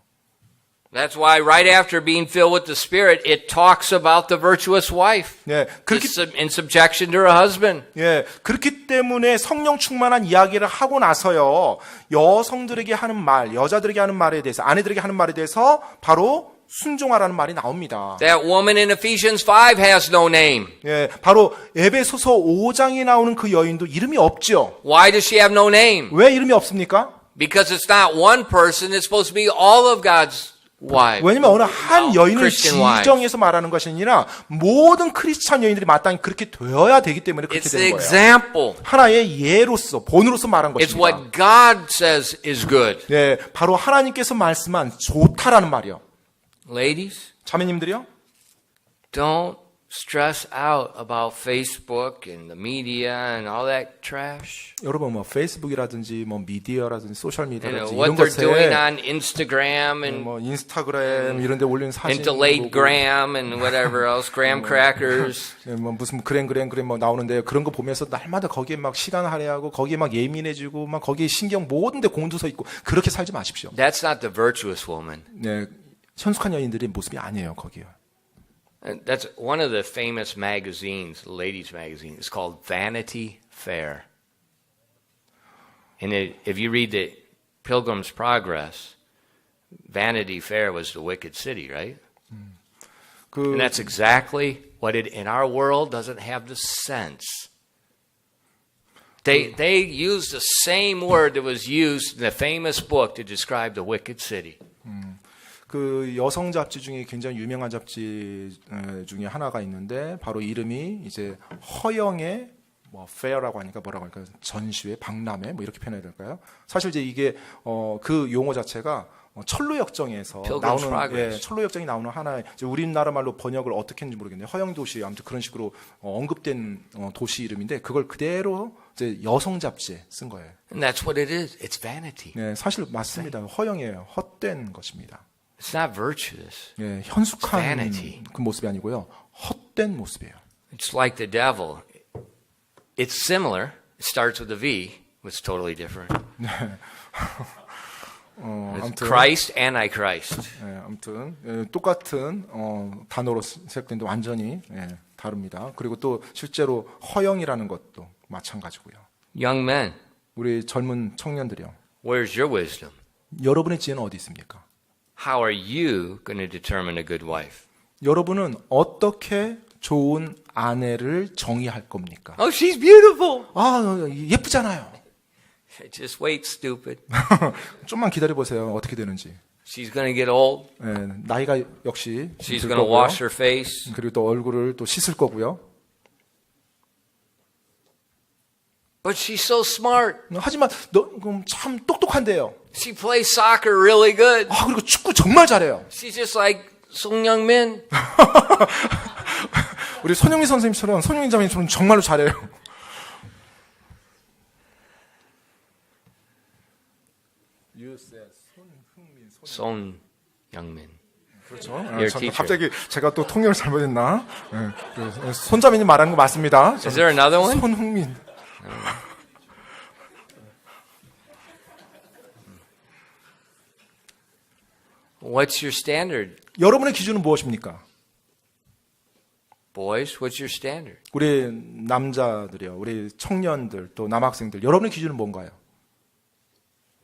Speaker 1: That's why right after being filled with the Spirit, it talks about the virtuous wife
Speaker 2: 네, 그렇기
Speaker 1: in subjection to her husband.
Speaker 2: 예, 그렇기 때문에 성령 충만한 이야기를 하고 나서요, 여성들에게 하는 말, 여자들에게 하는 말에 대해서, 아내들에게 하는 말에 대해서 바로 순종하라는 말이 나옵니다.
Speaker 1: That woman in Ephesians 5 has no name.
Speaker 2: 예, 바로 에베소서 5장에 나오는 그 여인도 이름이 없죠.
Speaker 1: Why does she have no name?
Speaker 2: 왜 이름이 없습니까?
Speaker 1: Because it's not one person, it's supposed to be all of God's wives.
Speaker 2: 왜냐면 어느 한 여인을
Speaker 1: Christian wives.
Speaker 2: 지정해서 말하는 것이 아니라 모든 크리스찬 여인들이 마땅히 그렇게 되어야 되기 때문에 그렇게
Speaker 1: It's the
Speaker 2: 되는 거예요.
Speaker 1: example.
Speaker 2: 하나의 예로서, 본으로서 말한
Speaker 1: It's
Speaker 2: 것입니다.
Speaker 1: what God says is good.
Speaker 2: 예, 바로 하나님께서 말씀한 좋다라는 말이요.
Speaker 1: Ladies,
Speaker 2: 자매님들이요?
Speaker 1: don't stress out about Facebook and the media and all that trash.
Speaker 2: 여러분 뭐 페이스북이라든지 뭐 미디어라든지 소셜
Speaker 1: You
Speaker 2: 미디어라든지
Speaker 1: know,
Speaker 2: 이런
Speaker 1: what they're doing
Speaker 2: 것에
Speaker 1: on Instagram and
Speaker 2: 뭐 인스타그램 이런 데 올리는 사진
Speaker 1: into late gram and whatever else, graham crackers.
Speaker 2: 뭐 무슨 그램 뭐 나오는데 그런 거 보면서 날마다 거기에 막 시간 할애하고 거기에 막 예민해지고 막 거기에 신경 모든 데 곤두서 있고 그렇게 살지 마십시오.
Speaker 1: That's not the virtuous woman.
Speaker 2: 네. 현숙한 여인들의 모습이 아니에요, 거기요.
Speaker 1: And that's one of the famous magazines, ladies magazine. It's called Vanity Fair. And if you read the Pilgrim's Progress, Vanity Fair was the wicked city, right?
Speaker 2: 그
Speaker 1: And that's exactly what it in our world doesn't have the sense. They use the same word that was used in the famous book to describe the wicked city.
Speaker 2: 그 여성 잡지 중에 굉장히 유명한 잡지 중에 하나가 있는데 바로 이름이 이제 허영의 뭐 페어라고 하니까 뭐라고 할까요? 전시회, 박람회 뭐 이렇게 표현해야 될까요? 사실 이제 이게 그 용어 자체가 철로역정에서
Speaker 1: Pilgrim's
Speaker 2: 나오는
Speaker 1: Progress.
Speaker 2: 철로역정이 나오는 하나의 이제 우리나라 말로 번역을 어떻게 했는지 모르겠는데 허영 도시 아무튼 그런 식으로 언급된 도시 이름인데 그걸 그대로 이제 여성 잡지에 쓴 거예요.
Speaker 1: And that's what it is. It's vanity.
Speaker 2: 네, 사실 맞습니다. 허영이에요. 헛된 것입니다.
Speaker 1: It's not virtuous.
Speaker 2: 예, 현숙한
Speaker 1: vanity.
Speaker 2: 그 모습이 아니고요. 헛된 모습이에요.
Speaker 1: It's like the devil. It's similar. It starts with a V. It's totally different. It's
Speaker 2: 아무튼,
Speaker 1: Christ, Antichrist.
Speaker 2: 예, 아무튼 똑같은 단어로 시작되는데 완전히 다릅니다. 그리고 또 실제로 허영이라는 것도 마찬가지고요.
Speaker 1: Young men,
Speaker 2: 우리 젊은 청년들이요.
Speaker 1: where's your wisdom?
Speaker 2: 여러분의 지혜는 어디 있습니까?
Speaker 1: How are you going to determine a good wife?
Speaker 2: 여러분은 어떻게 좋은 아내를 정의할 겁니까?
Speaker 1: Oh, she's beautiful.
Speaker 2: 아, 예쁘잖아요.
Speaker 1: Just wait, stupid.
Speaker 2: 좀만 기다려 보세요. 어떻게 되는지.
Speaker 1: She's going to get old.
Speaker 2: 예, 나이가 역시
Speaker 1: She's
Speaker 2: 들
Speaker 1: going to
Speaker 2: 거고요.
Speaker 1: wash her face.
Speaker 2: 그리고 또 얼굴을 또 씻을 거고요.
Speaker 1: But she's so smart.
Speaker 2: 하지만 너 참 똑똑한데요.
Speaker 1: She plays soccer really good.
Speaker 2: 아, 그리고 축구 정말 잘해요.
Speaker 1: She's just like Sung Young Min.
Speaker 2: 우리 손흥민 선생님처럼 손흥민 자매님처럼 정말로 잘해요.
Speaker 1: Sung Young Min.
Speaker 2: 그렇죠.
Speaker 1: Your teacher.
Speaker 2: 갑자기 제가 또 통역을 잘못했나? 네, 손자매님 말하는 거 맞습니다.
Speaker 1: Is there another one?
Speaker 2: 손흥민.
Speaker 1: What's your standard?
Speaker 2: 여러분의 기준은 무엇입니까?
Speaker 1: Boys, what's your standard?
Speaker 2: 우리 남자들이요, 우리 청년들 또 남학생들, 여러분의 기준은 뭔가요?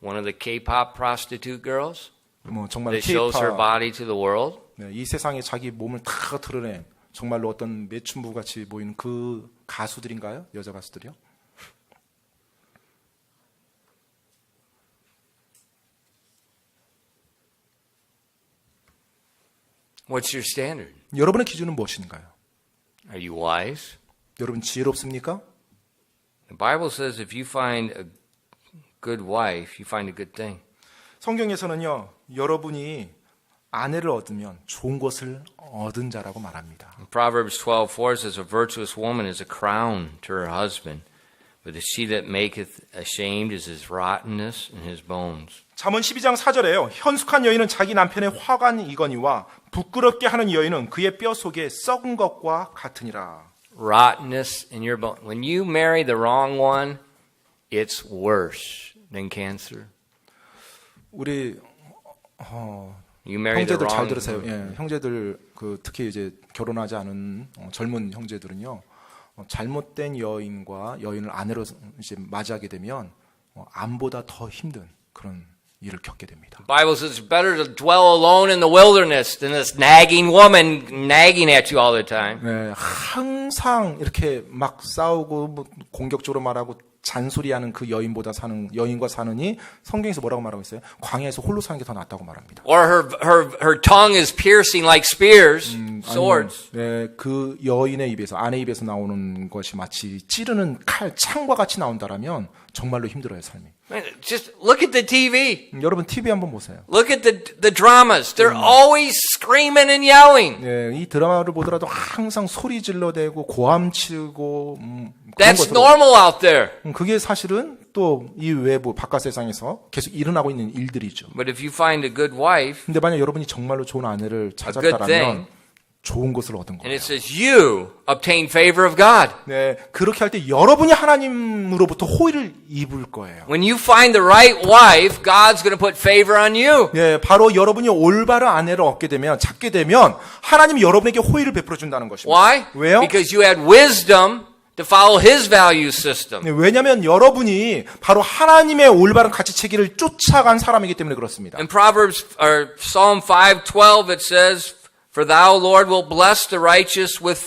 Speaker 1: One of the K-pop prostitute girls
Speaker 2: 뭐 정말
Speaker 1: that shows her
Speaker 2: K-pop,
Speaker 1: body to the world?
Speaker 2: 네, 이 세상에 자기 몸을 다 드러낸 정말로 어떤 매춘부 같이 보이는 그 가수들인가요? 여자 가수들이요?
Speaker 1: What's your standard?
Speaker 2: 여러분의 기준은 무엇인가요?
Speaker 1: Are you wise?
Speaker 2: 여러분 지혜롭습니까?
Speaker 1: The Bible says if you find a good wife, you find a good thing.
Speaker 2: 성경에서는요, 여러분이 아내를 얻으면 좋은 것을 얻은 자라고 말합니다.
Speaker 1: Proverbs 12:4 says, A virtuous woman is a crown to her husband, but the she that maketh ashamed is his rottenness in his bones.
Speaker 2: 잠언 12장 4절에요. 현숙한 여인은 자기 남편의 화관이거니와 부끄럽게 하는 여인은 그의 뼈 속에 썩은 것과 같으니라.
Speaker 1: Rottenness in your bones. When you marry the wrong one, it's worse than cancer.
Speaker 2: 우리
Speaker 1: You marry the
Speaker 2: 형제들 잘
Speaker 1: wrong
Speaker 2: 들으세요. 예, 형제들 특히 이제 결혼하지 않은 젊은 형제들은요, 잘못된 여인과 여인을 아내로 이제 맞이하게 되면 암보다 더 힘든 그런 일을 겪게 됩니다.
Speaker 1: The Bible says it's better to dwell alone in the wilderness than this nagging woman nagging at you all the time.
Speaker 2: 네, 항상 이렇게 막 싸우고 뭐 공격적으로 말하고 잔소리하는 그 여인과 사느니 성경에서 뭐라고 말하고 있어요? 광야에서 홀로 사는 게 더 낫다고 말합니다.
Speaker 1: Or her tongue is piercing like spears, swords.
Speaker 2: 네, 그 여인의 입에서 아내 입에서 나오는 것이 마치 찌르는 창과 같이 나온다라면 정말로 힘들어요, 삶이.
Speaker 1: Man, just look at the TV.
Speaker 2: 여러분 TV 한번 보세요.
Speaker 1: Look at the dramas. They're always screaming and yelling.
Speaker 2: 네, 이 드라마를 보더라도 항상 소리 질러대고 고함치고 그런
Speaker 1: That's
Speaker 2: 것으로.
Speaker 1: normal out there.
Speaker 2: 그게 사실은 또 이 외부 바깥 세상에서 계속 일어나고 있는 일들이죠.
Speaker 1: But if you find a good wife,
Speaker 2: 근데 만약 여러분이 정말로 좋은 아내를
Speaker 1: good
Speaker 2: 찾았다라면
Speaker 1: thing.
Speaker 2: 좋은 것을 얻은
Speaker 1: and
Speaker 2: 거예요.
Speaker 1: it says you obtain favor of God.
Speaker 2: 네, 그렇게 할 때 여러분이 하나님으로부터 호의를 입을 거예요.
Speaker 1: When you find the right wife, God's going to put favor on you.
Speaker 2: 네, 바로 여러분이 올바른 아내를 찾게 되면 하나님이 여러분에게 호의를 베풀어 준다는 것입니다.
Speaker 1: Why?
Speaker 2: 왜요?
Speaker 1: Because you had wisdom to follow His value system.
Speaker 2: 네, 왜냐하면 여러분이 바로 하나님의 올바른 가치 체계를 쫓아간 사람이기 때문에 그렇습니다.
Speaker 1: In Proverbs or Psalm 5:12 it says, For thou, Lord, wilt bless the righteous with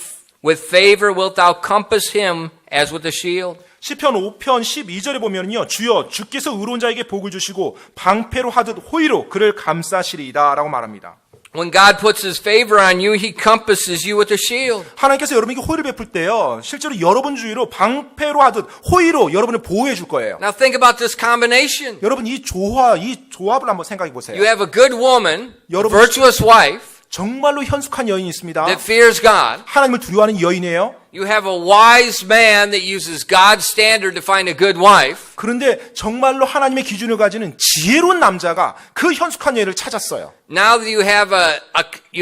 Speaker 1: favor wilt thou compass him as with a shield.
Speaker 2: 시편 5편 12절에 보면요, 주여 주께서 의로운 자에게 복을 주시고 방패로 하듯 호의로 그를 감싸시리이다라고 말합니다.
Speaker 1: When God puts His favor on you, He compasses you with a shield.
Speaker 2: 하나님께서 여러분에게 호의를 베풀 때요, 실제로 여러분 주위로 방패로 하듯 호의로 여러분을 보호해 줄 거예요.
Speaker 1: Now think about this combination.
Speaker 2: 여러분 이 조합을 한번 생각해 보세요.
Speaker 1: You have a good woman, a
Speaker 2: 여러분-
Speaker 1: virtuous wife
Speaker 2: 정말로 현숙한 여인이 있습니다.
Speaker 1: that fears God.
Speaker 2: 하나님을 두려워하는 여인이에요.
Speaker 1: You have a wise man that uses God's standard to find a good wife.
Speaker 2: 그런데 정말로 하나님의 기준을 가지는 지혜로운 남자가 그 현숙한 여인을 찾았어요.
Speaker 1: Now that you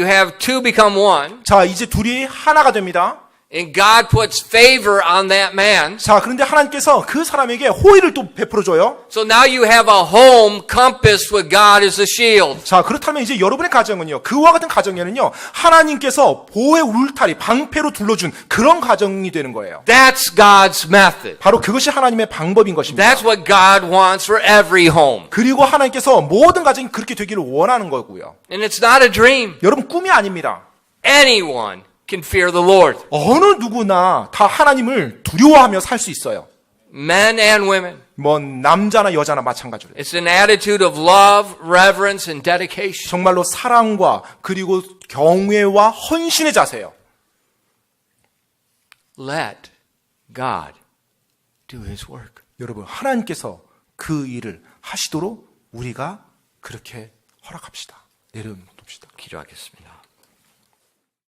Speaker 1: have two become one,
Speaker 2: 자, 이제 둘이 하나가 됩니다.
Speaker 1: and God puts favor on that man.
Speaker 2: 자, 그런데 하나님께서 그 사람에게 호의를 또 베풀어 줘요.
Speaker 1: So now you have a home compassed with God as a shield.
Speaker 2: 자, 그렇다면 이제 여러분의 가정은요, 그와 같은 가정에는요, 하나님께서 보호의 울타리, 방패로 둘러준 그런 가정이 되는 거예요.
Speaker 1: That's God's method.
Speaker 2: 바로 그것이 하나님의 방법인 것입니다.
Speaker 1: That's what God wants for every home.
Speaker 2: 그리고 하나님께서 모든 가정이 그렇게 되기를 원하는 거고요.
Speaker 1: And it's not a dream.
Speaker 2: 여러분, 꿈이 아닙니다.
Speaker 1: Anyone can fear the Lord.
Speaker 2: 어느 누구나 다 하나님을 두려워하며 살 수 있어요.
Speaker 1: men and women.
Speaker 2: 뭐 남자나 여자나 마찬가지로.
Speaker 1: It's an attitude of love, reverence, and dedication.
Speaker 2: 정말로 사랑과 그리고 경외와 헌신의 자세예요.
Speaker 1: Let God do His work.
Speaker 2: 여러분, 하나님께서 그 일을 하시도록 우리가 그렇게 허락합시다. 내려놓읍시다.
Speaker 1: 기도하겠습니다.